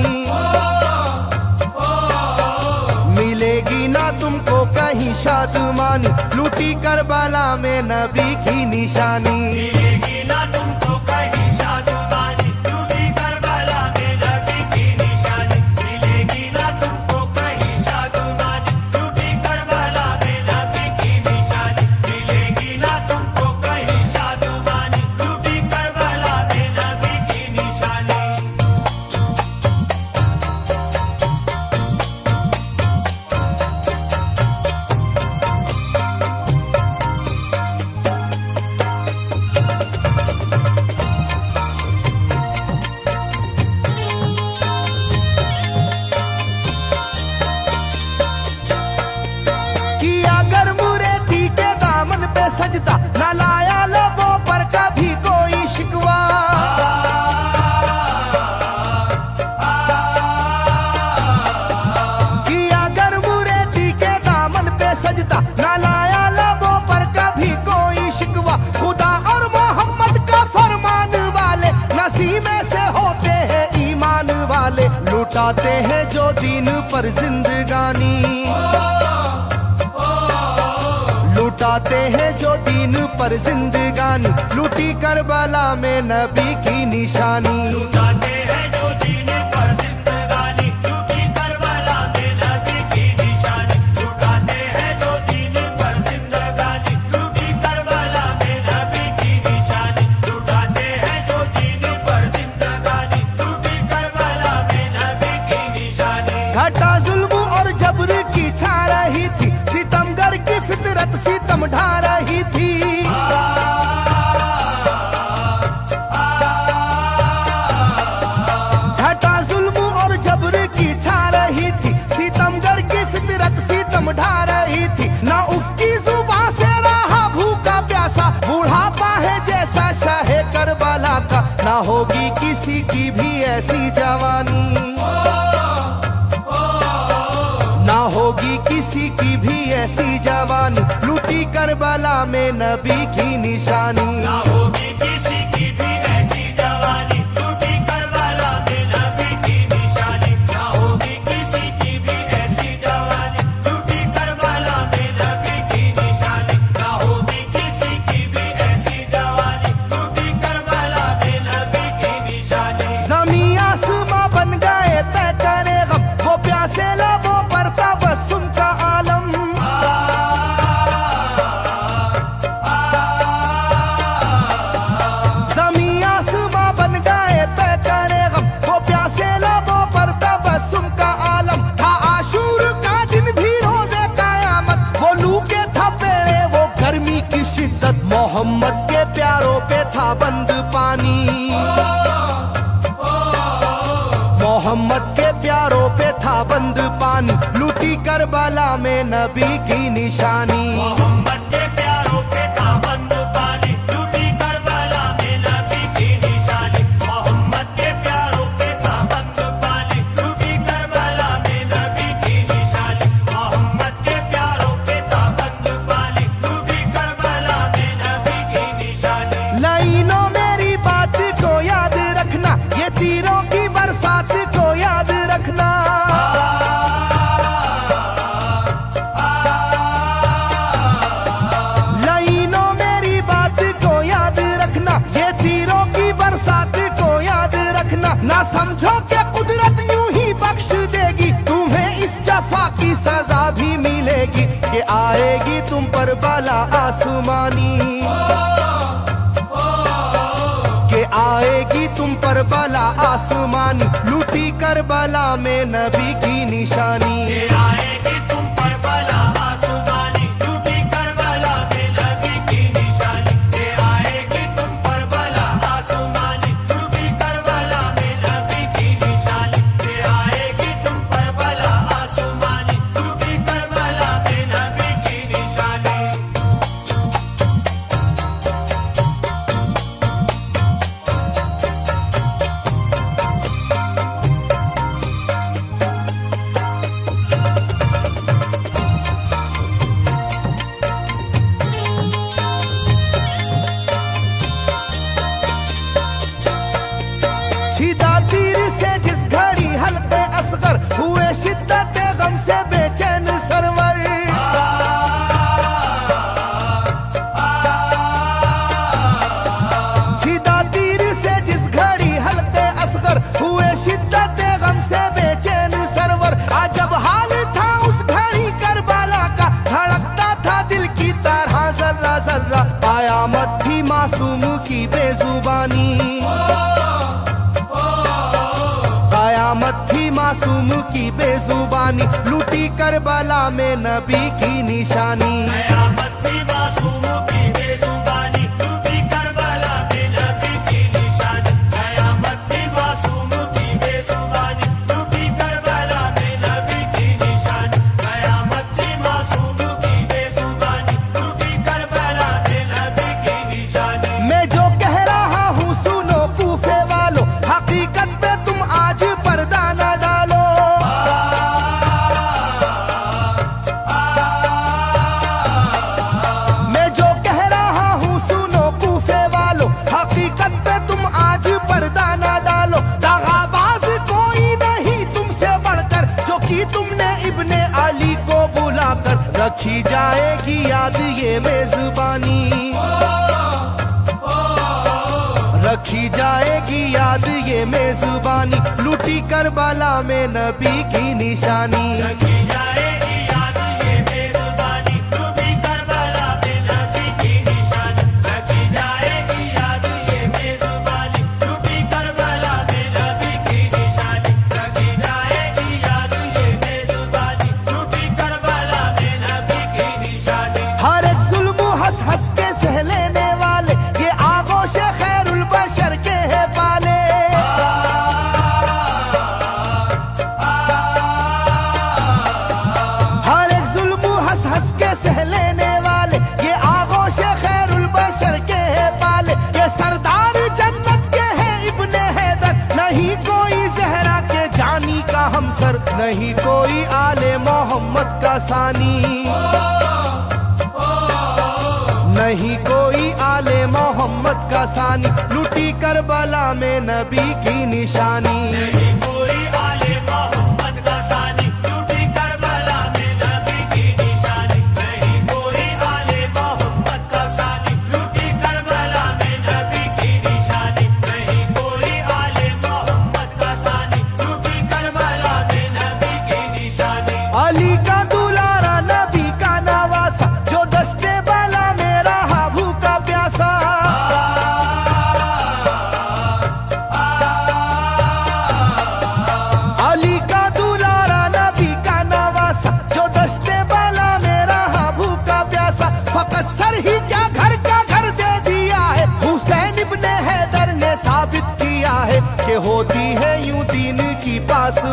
मिलेगी ना तुमको कहीं शादमानी, लूटी करबला में नबी की निशानी। मिलेगी ना तुमको कहीं शादमानी, लूटी करबला में नबी की निशानी। मिलेगी ना तुमको कहीं शादमानी, लूटी करबला में नबी की निशानी। मिलेगी ना तुमको कहीं शादमानी, लूटी करबला में नबी की निशानी। किया गर मुरेदी के दामन पे सजदा, न लाया लबों पर कभी कोई शिकवा। किया गर मुरेदी के दामन पे सजदा, न लाया लबों पर कभी कोई शिकवा। खुदा और मोहम्मद का फरमान वाले, नसीमे से होते हैं ईमान वाले। लुटाते हैं जो दीन पर जिंदगानी, लुटाते हैं जो दीन पर जिंदगानी, लूटी करबला में नबी की निशानी। लुटाते हैं जो दीन पर जिंदगानी, लूटी करबला में नबी की निशानी। लुटाते हैं जो दीन पर जिंदगानी, लूटी करबला में नबी की निशानी। लुटाते हैं जो दीन पर जिंदगानी, लूटी करबला में नबी की निशानी। घटा जुल्म और जबर की छा रही थी, सितमगर की फितरत सितम ढा रही थी। घटा जुल्म और जबर की छा रही थी, सितमगर की फितरत सितम ढा रही थी। ना उसकी जुबां से रहा भूखा प्यासा, बुढ़ापा है जैसा शाहे करबला का। ना होगी किसी की भी ऐसी जवानी, ना होगी किसी की भी ऐसी जवानी, लूटी करबला में नबी की निशानी। ना होगी किसी की भी ऐसी जवानी, लूटी करबला में नबी की निशानी। ना होगी किसी की भी ऐसी जवानी, लूटी करबला में नबी की निशानी। ना होगी किसी की भी ऐसी जवानी, लूटी करबला में नबी की निशानी। ज़मीं आसमां बन गए तय करे गम, वो प्यासे लबों पर तबस्सुम का आलम। मोहम्मद के प्यारों पे था बंद पानी, मोहम्मद के प्यारों पे था बंद पानी, लूटी करबला में नबी की निशानी। मोहम्मद के प्यारों पे था बंद पानी, लूटी करबला में नबी की निशानी। मोहम्मद के प्यारों पे था बंद पानी, लूटी करबला में नबी की निशानी। मोहम्मद के प्यारों पे था बंद पानी, लूटी करबला में नबी की निशानी। लाइनों मेरी बात को याद रखना, ये तीरों की बरसात को याद रखना। लाइनों मेरी बात को याद रखना, ये तीरों की बरसात को याद रखना। ना समझो कि कुदरत यूं ही बख्श देगी, तुम्हें इस जफा की सजा भी मिलेगी, कि आएगी तुम पर बला आसमानी, कि आएगी तुम पर बला आसमानी, लूटी करबला में नबी की निशानी। ये आएगी तुम पर बला आसमानी, लूटी करबला में नबी की निशानी। ये आएगी तुम पर बला आसमानी, लूटी करबला में नबी की निशानी। ये आएगी तुम पर बला आसमानी, लूटी करबला में नबी की निशानी। छिदा तीर से जिस घड़ी हल्के असगर हुए, शिद्दत गम से बेचैन सरवर। छिदा तीर से जिस घड़ी हल्के असगर हुए, शिद्दत गम से बेचैन सरवर। अजब हाल था उस घड़ी करबला का, धड़कता था दिल की तरह जर्रा जर्रा। कयामत थी मासूम की बेजुबानी, कयामत थी मासूम की बेजुबानी, लूटी करबला में नबी की निशानी। कयामत थी मासूम की बेजुबानी, लूटी करबला में नबी की निशानी। कयामत थी मासूम की बेजुबानी, लूटी करबला में नबी की निशानी। कयामत थी मासूम की बेजुबानी, लूटी करबला में नबी की निशानी। मैं जो कह रहा हूँ सुनो कूफे वालों, हकीकत पे तुम आज पर्दा न डालो। मैं जो कह रहा हूँ सुनो कूफे वालों, हकीकत पे तुम आज पर्दा न डालो। दगाबाज कोई नहीं तुमसे बढ़कर, जो कि तुमने इब्ने अली को बुलाकर, रखी जाएगी याद ये मेजबानी, रखी जाएगी याद ये मेजबानी, लूटी करबला में नबी की निशानी। रखी जाएगी याद ये मेजबानी, लूटी करबला में नबी की निशानी। रखी जाएगी याद ये मेजबानी, लूटी करबला में नबी की निशानी। रखी जाएगी याद ये मेजबानी, लूटी करबला में नबी की निशानी। हर एक जुल्म हंस हंस के सह लेने वाले, ये आगोश खैरुल बशर के है पाले। हर एक जुल्म हंस हंस के सह लेने वाले, ये आगोश खैरुल बशर के है पाले। ये सरदार जन्नत के है इब्ने हैदर, नहीं कोई जहरा के जानी का हमसर, नहीं कोई आले मोहम्मद का सानी, नहीं कोई आले मोहम्मद का सानी, लूटी करबला में नबी की निशानी। नहीं कोई आले मोहम्मद का सानी, लूटी करबला में नबी की निशानी। नहीं कोई आले मोहम्मद का सानी, लूटी करबला में नबी की निशानी। नहीं कोई आले मोहम्मद का सानी, लूटी करबला में नबी की निशानी। अली का दुलारा नबी का नवासा, जो दस्ते बला में रहा भूखा प्यासा।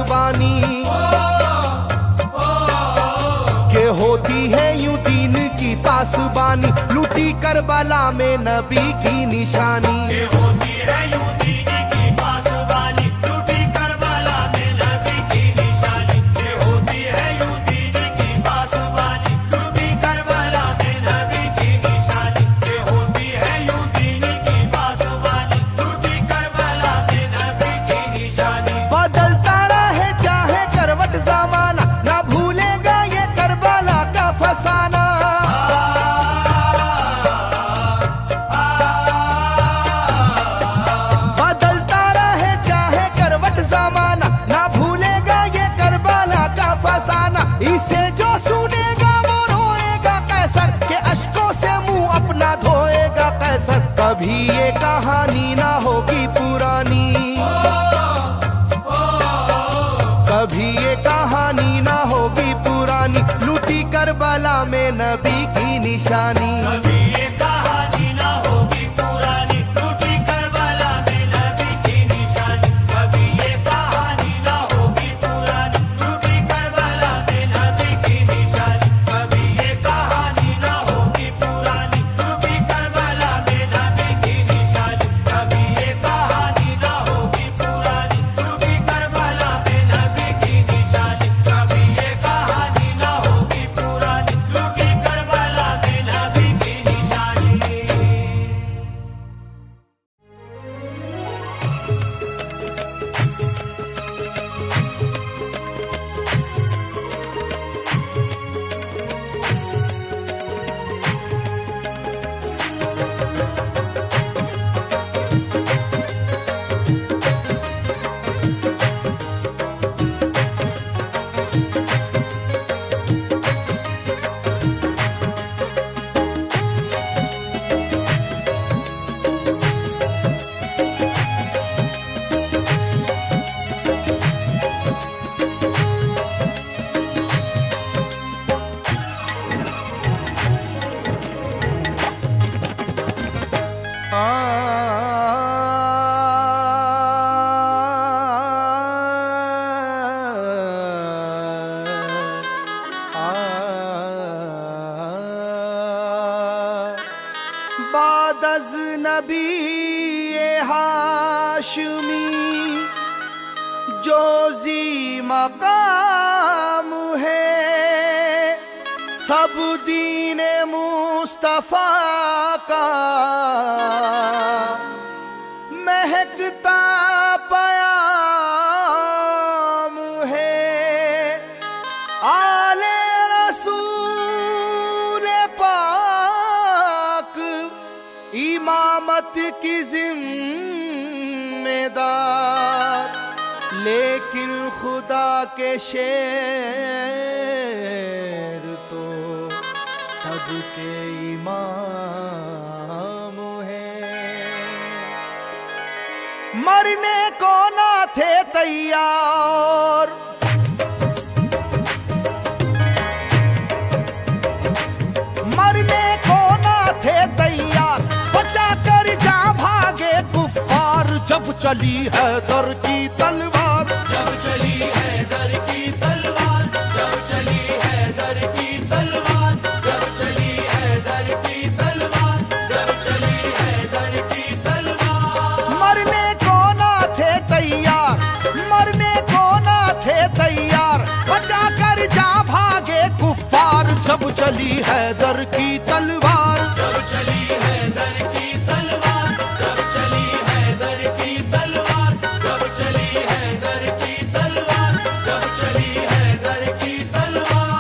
पासबानी के होती है यूं दीन की पासबानी, लूटी करबला में नबी की निशानी। ये होती है यूं दीन की पासबानी, लूटी करबला में नबी की निशानी। ये होती है यूं दीन की पासबानी, लूटी करबला में नबी की निशानी। ये होती है यूं दीन की पासबानी, लूटी करबला में नबी की निशानी। बदलता रहे चाहे करवट जमाना, ना भूलेगा ये करबला का फसाना। बदलता रहे चाहे करवट जमाना, ना भूलेगा ये करबला का फसाना। इसे जो सुनेगा वो रोएगा कैसर, के अश्कों से मुंह अपना धोएगा कैसर। कभी ये कहानी ना होगी पुरानी, कभी ये कहानी ना होगी पुरानी, लूटी करबला में नबी की निशानी। कभी ये कहानी ना होगी पुरानी, लूटी करबला में नबी की निशानी। कभी ये कहानी ना होगी पुरानी, लूटी करबला में नबी की निशानी। कभी ये कहानी ना होगी पुरानी, लूटी करबला में नबी की निशानी। कभी ये कहानी ना होगी पुरानी, लूटी करबला में नबी की निशानी। कभी ये कहानी ना होगी पुरानी, लूटी करबला में नबी की निशानी। बादज नबी ये हाशमी जो जी मकाम है, सब दीन मुस्तफा का महकता पयाम है। आले रसूल पाक इमामत की जिम्मेदार, लेकिन खुदा के शेर तो सबके इमाम है। मरने को ना थे तैयार, मरने को ना थे तैयार, बचा कर जा भागे कुफ्फार। जब चली है दर की तलवार, जब चली है दर की तलवार, जब चली है दर की तलवार, जब चली है दर की तलवार, जब चली है दर की तलवार। मरने को ना थे तैयार, मरने को ना थे तैयार, बचा कर जा भागे कुफ्फार। जब चली है दर की तलवार, जब चली है दर की तलवार, जब चली है दर की तलवार, जब चली है दर की तलवार, जब चली है दर की तलवार।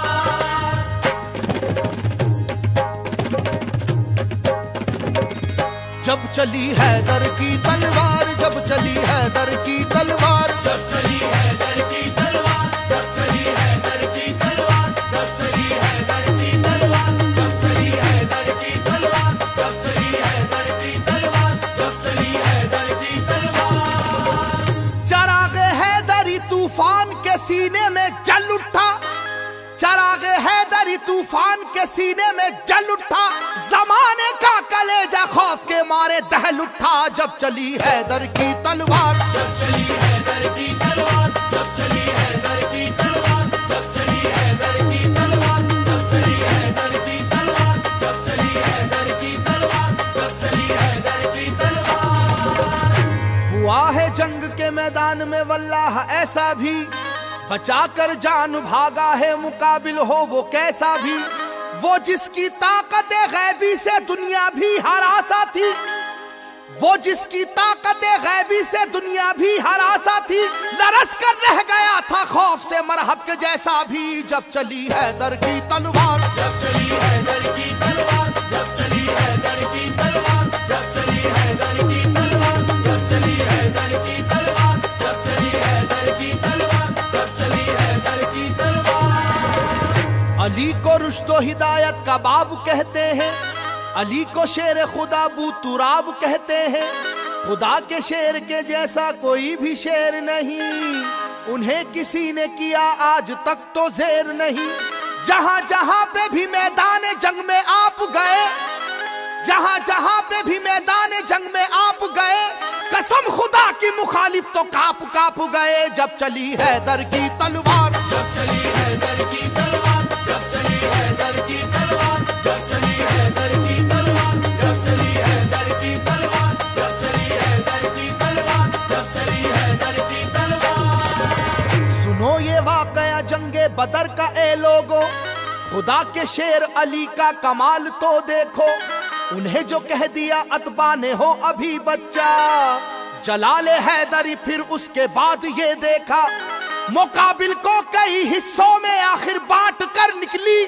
जब चली है दर की तलवार, जब चली है दर की तलवार। जब चली है दर की तलवार, जब चली है दर की तलवार, जब चली है दर की तलवार, जब चली है दर की तलवार, जब चली है दर की तलवार, जब चली है दर की तलवार। चराग हैदरी तूफान के सीने में जल उठा, चराग हैदरी तूफान के सीने में जल उठा। जमाने का कलेजा खौफ के मारे दहल उठा। जब चली हैदर की तलवार, जब चली है दर की तलवार, जब चली है मैदान में वल्लाह ऐसा भी बचा कर जान भागा है, मुकाबिल हो वो कैसा भी। वो जिसकी ताकत गैबी से दुनिया भी हरासा थी, वो जिसकी ताकत गैबी से दुनिया भी हरासा थी। लरस कर रह गया था खौफ से मरहब के जैसा भी, जब चली हैदर की तलवार, जब चली हैदर की तलवार, जब चली हैदर की तलवार, जब चली हैदर की तलवार, जब चली हैदर की तलवार, जब चली हैदर की तलवार, जब चली हैदर की तलवार। अली को रुश्तो हिदायत का बाब कहते हैं, अली को शेर खुदा बू तुराब कहते हैं। खुदा के शेर के जैसा कोई भी शेर नहीं, उन्हें किसी ने किया आज तक तो जेर नहीं। जहां जहां पे भी मैदान जंग में आप गए, जहां जहां पे भी मैदान जंग में आप गए, कसम खुदा की मुखालिफ तो काप काप गए। जब चली हैदर की तलवार, जब चली हैदर की तलवार, जब चली हैदर की तलवार, जब चली हैदर की तलवार, जब चली हैदर की तलवार, जब चली हैदर की तलवार, जब चली हैदर की तलवार। सुनो ये वाकया जंगे बदर का ए लोगो, खुदा के शेर अली का कमाल तो देखो। उन्हें जो कह दिया अतबा ने हो अभी बच्चा, जलाले हैदरी फिर उसके बाद ये देखा। मुकाबिल को कई हिस्सों में आखिर बांट कर निकली,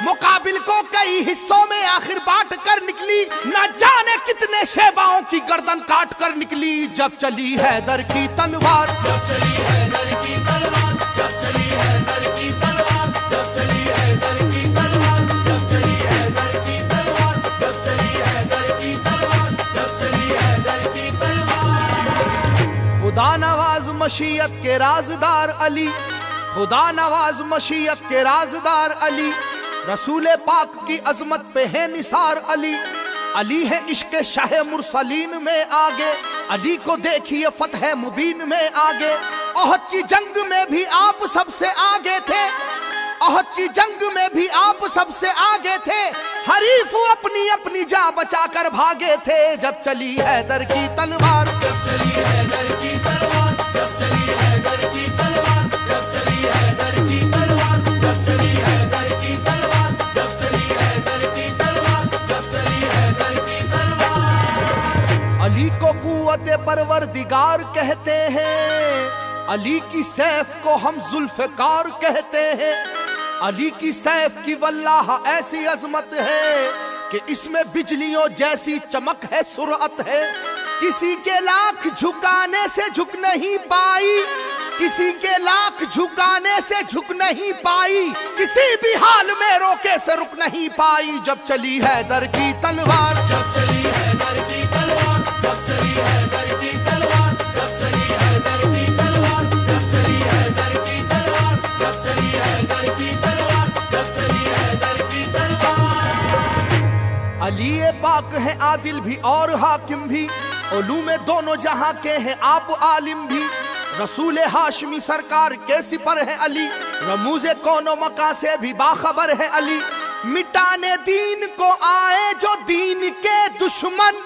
मुकाबिल को कई हिस्सों में आखिर बांट कर निकली। न जाने कितने शेबाओं की गर्दन काट कर निकली। जब चली हैदर की तलवार, जब चली हैदर की तलवार, जब चली हैदर की तलवार, जब चली हैदर की तलवार, जब चली हैदर की तलवार, जब चली हैदर की तलवार, जब चली हैदर की तलवार। खुदा नवाज मशीयत के राजदार अली, खुदा नवाज मशीयत के राजदार अली। रसूल पाक की अजमत पे है निसार अली, अली है इश्क शाह मुरसलीन में आगे। अली को देखिए फतह मुबीन में आगे। ओहद की जंग में भी आप सबसे आगे थे, ओहद की जंग में भी आप सबसे आगे थे। हरीफ अपनी अपनी जान बचाकर भागे थे। जब चली हैदर की तलवार, जब चली हैदर की तलवार, जब चली हैदर की तलवार, जब चली हैदर की तलवार, जब चली हैदर की तलवार, जब चली हैदर की तलवार, जब चली हैदर की तलवार। अली को कुव्वत परवरदिगार कहते हैं, अली की सैफ को हम जुल्फकार कहते हैं। अली की सैफ की वल्लाह ऐसी अजमत है कि इसमें बिजलियों जैसी चमक है, सुरअत है। किसी के लाख झुकाने से झुक नहीं पाई, किसी के लाख झुकाने से झुक नहीं पाई। किसी भी हाल में रोके से रुक नहीं पाई। जब चली हैदर की तलवार, जब चली हैदर की तलवार, जब चली हैदर की तलवार, जब चली हैदर की तलवार, जब चली हैदर की तलवार, जब चली हैदर की तलवार, जब चली हैदर की तलवार। अली पाक है आदिल भी और हाकिम भी, उलूम दोनों जहां के हैं आप आलिम भी। रसूल हाशमी सरकार के सिपर है अली, रमूज़े कोनो मका से भी बाखबर है अली। मिटाने दीन को आए जो दीन के दुश्मन,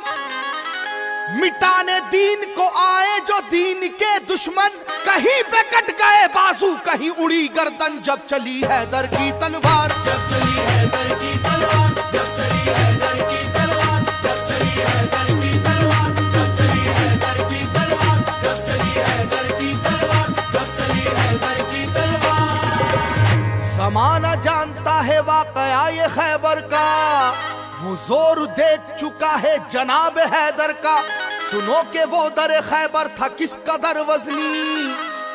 मिटाने दीन को आए जो दीन के दुश्मन। कहीं पे कट गए बाजू कहीं उड़ी गर्दन। जब चली हैदर की तलवार, जब चली हैदर की तलवार, जब चली हैदर की तलवार, जब चली हैदर की तलवार, जब चली हैदर की तलवार, जब चली हैदर की तलवार, जब चली हैदर की तलवार। समाना जानता है वाकया ये खैबर का, वो जोर देख चुका है जनाब हैदर का। सुनो के वो दर खैबर था किस कदर वजनी,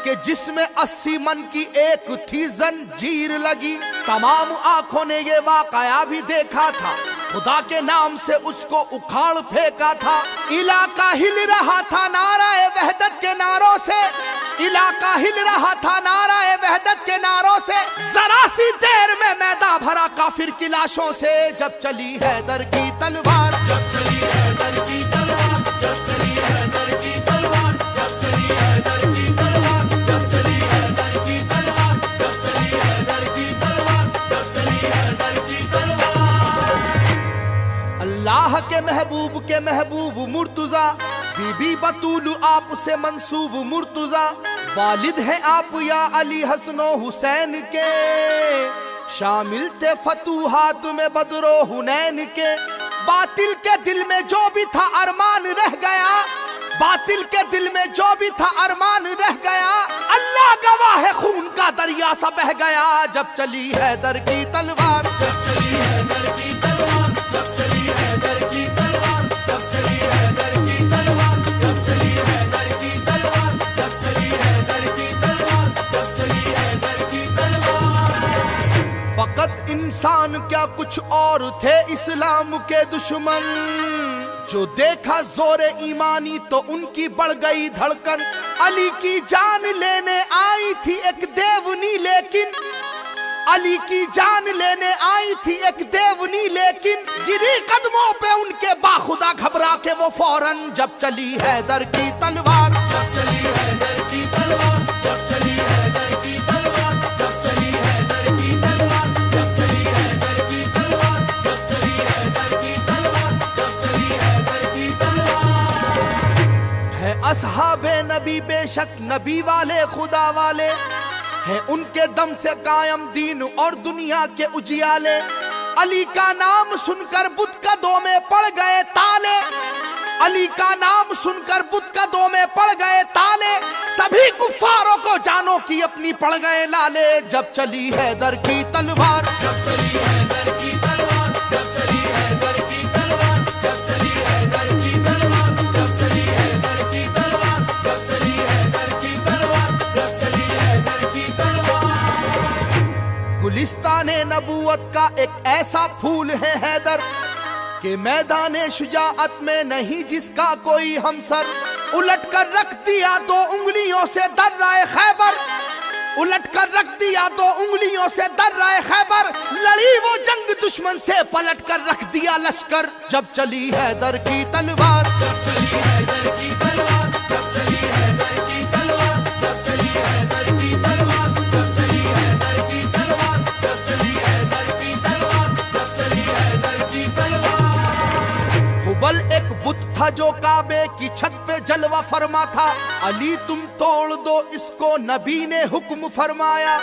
कि जिसमें 80 मन की एक थी जंजीर लगी। तमाम आंखों ने ये वाकया भी देखा था, खुदा के नाम से उसको उखाड़ फेंका था। इलाका हिल रहा था नाराए वहदत के नारों से, इलाका हिल रहा था नाराए वहदत के नारों से। जरा सी देर में मैदान भरा काफिर की लाशों से। जब चली हैदर की तलवार, जब चली हैदर की तलवार, जब चली हैदर की तलवार, जब चली हैदर की तलवार, जब चली हैदर की तलवार, जब चली हैदर की तलवार, जब चली हैदर की तलवार। अल्लाह के महबूब मुर्तजा बीबी बतूल आपसे मंसूब मुर्तजा, वालिद हैं आप या अली हसनो हुसैन के, शामिल थे फतूहात में बदरो हुनैन के। बातिल के दिल में जो भी था अरमान रह गया, बातिल के दिल में जो भी था अरमान रह गया, अल्लाह गवाह है खून का दरिया सा बह गया जब चली हैदर की तलवार। जब चली हैदर की तलवार, जब चली हैदर की तलवार, जब चली हैदर की तलवार, जब चली हैदर की तलवार, जब चली हैदर की तलवार, जब चली हैदर की तलवार। फकत इंसान क्या कुछ और थे इस्लाम के दुश्मन, जो देखा जोरे ईमानी तो उनकी बढ़ गई धड़कन। अली की जान लेने आई थी एक देवनी लेकिन, अली की जान लेने आई थी एक देवनी लेकिन, गिरी कदमों पे उनके बाखुदा घबरा के वो फौरन जब चली हैदर की तलवार। जब चली हैदर की तलवार, जब चली हैदर की तलवार, जब चली हैदर की तलवार, जब चली हैदर की तलवार, जब चली हैदर की तलवार, जब चली हैदर की तलवार। है असहाबे नबी बेशक नबी वाले खुदा वाले, है उनके दम से कायम दीन और दुनिया के उजियाले। अली का नाम सुनकर बुत कदों में पड़ गए ताले, अली का नाम सुनकर बुत कदों में पड़ गए ताले, सभी कुफ्फारों को जानो की अपनी पड़ गए लाले जब चली हैदर की तलवार। जब चली हैदर की तलवार, जब चली हैदर की तलवार, जब चली हैदर की तलवार, जब चली हैदर की तलवार, जब चली हैदर की तलवार, जब चली हैदर की तलवार। गुलिस्ताने नबूवत का एक ऐसा फूल है हैदर कि मैदाने शुजाअत में नहीं जिसका कोई हमसर। उलट कर रख दिया दो उंगलियों से दर्राए खैबर, उलट कर रख दिया दो उंगलियों से दर्राए खैबर, लड़ी वो जंग दुश्मन से पलट कर रख दिया लश्कर जब चली हैदर की तलवार। जब चली हैदर की तलवार, जब चली हैदर की तलवार, जब चली हैदर की तलवार, जब चली हैदर की तलवार, जब चली हैदर की तलवार, जब चली हैदर की तलवार। हुबल एक बुत था जो काबे की छत पे जलवा फरमा था, अली तुम तोड़ दो इसको नबी ने हुक्म फरमाया।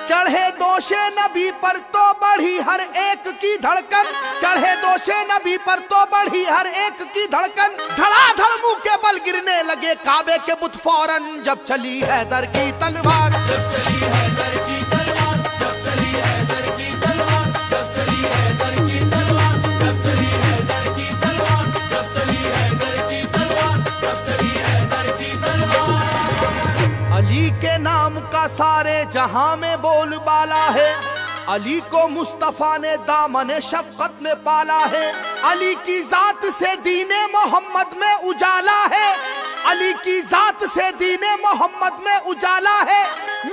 चढ़े दोषे नबी पर तो बढ़ी हर एक की धड़कन, चढ़े दोषे नबी पर तो बढ़ी हर एक की धड़कन, धड़ाधड़ मुंह के बल गिरने लगे काबे के बुत फौरन जब चली हैदर की तलवार। जब चली हैदर की तलवार, जब चली हैदर की तलवार, जब चली हैदर की तलवार, जब चली हैदर की तलवार, जब चली हैदर की तलवार, जब चली हैदर की तलवार। अली के नाम का सारे जहां में बोलबाला है, अली को मुस्तफा ने दामन शफकत में पाला है। अली की जात से दीने मोहम्मद में उजाला है, अली की जात से दीने मोहम्मद में उजाला है।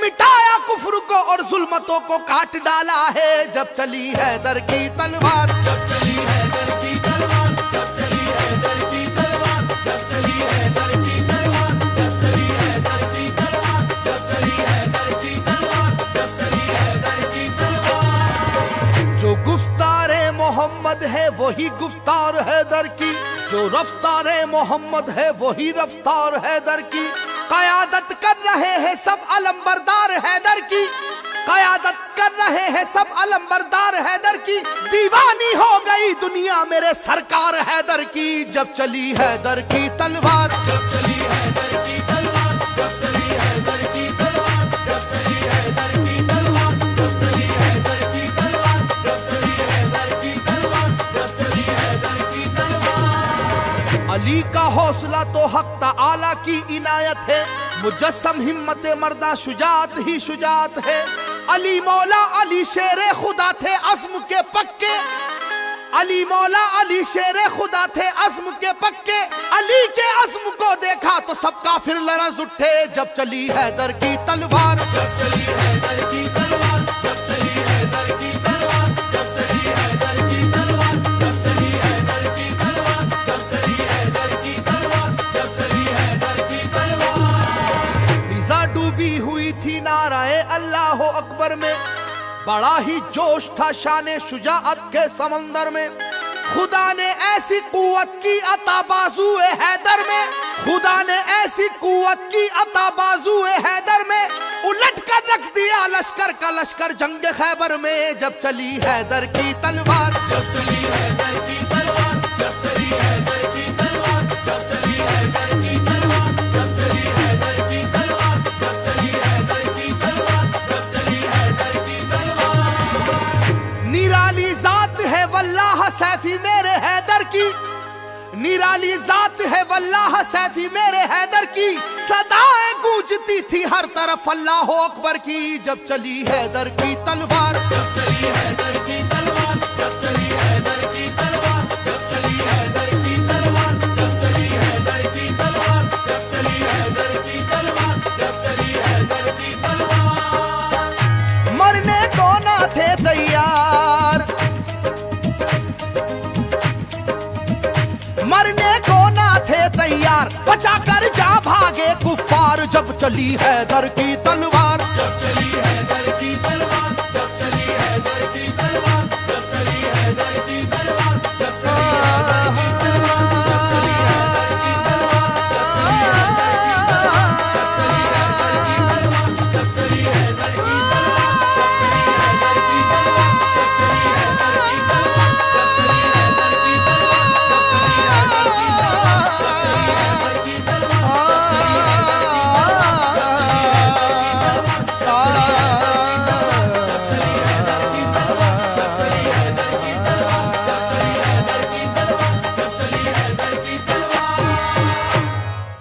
मिटाया कुफ्र को और जुल्मतों को काट डाला है जब चली हैदर की तलवार। जब चली हैदर की तलवार, जब चली हैदर की तलवार, जब चली हैदर की तलवार, जब चली हैदर की तलवार, जब चली हैदर की तलवार, जब चली हैदर की तलवार। जो गुफ्तारे मोहम्मद है वही गुफ्तार हैदर की, जो रफ्तारे मोहम्मद है वही रफ्तार हैदर की। कयादत कर रहे हैं सब अलमबरदार हैदर की, कयादत कर रहे हैं सब अलमबरदार हैदर की। दीवानी हो गई दुनिया मेरे सरकार हैदर की जब चली हैदर की तलवार। जब चली हैदर की तलवार, जब चली हैदर की तलवार, जब चली हैदर की तलवार, जब चली हैदर की तलवार, जब चली हैदर की तलवार, जब चली हैदर की तलवार। अली का हौसला तो हक ताला की इनायत है, मुजस्सम हिम्मत मर्दा शुजात ही शुजात है। अली मौला अली शेरे खुदा थे अज़्म के पक्के, अली मौला अली शेरे खुदा थे अज़्म के पक्के। अली के अज़्म को देखा तो सब काफिर लरज़ उठे जब चली हैदर की तलवार। जब चली हैदर की तलवार, जब चली हैदर की तलवार, जब चली हैदर की तलवार, जब चली हैदर की तलवार, जब चली हैदर की तलवार, जब चली हैदर की तलवार। फिजा डूबी हुई थी नाराए अल्लाह अकबर में, बड़ा ही जोश था शाने शुजाअत के समंदर में। खुदा ने ऐसी कुव्वत की अता बाजुए हैदर में, खुदा ने ऐसी कुव्वत की अता बाजुए हैदर में, उलट कर रख दिया लश्कर का लश्कर जंग खैबर में। जब चली हैदर की तलवार, जब चली हैदर की तलवार, जब चली हैदर की तलवार, जब चली हैदर की तलवार, जब चली हैदर की तलवार, जब चली हैदर की तलवार, जब चली हैदर की तलवार। निराली जात है वल्लाह सैफी मेरे हैदर की, निराली जात है वल्लाह सैफी मेरे हैदर की। सदाएं गूंजती थी हर तरफ अल्लाह अकबर की। जब चली हैदर की तलवार, जब चली हैदर की तलवार, जब चली हैदर की तलवार, जब चली हैदर की तलवार, जब चली हैदर की तलवार, जब चली हैदर की तलवार, जब चली हैदर की तलवार। मरने को ना थे तैयार, मरने को ना थे तैयार, बचा कर जा भागे कुफ्फार। जब चली हैदर की तलवार, जब चली हैदर की तलवार,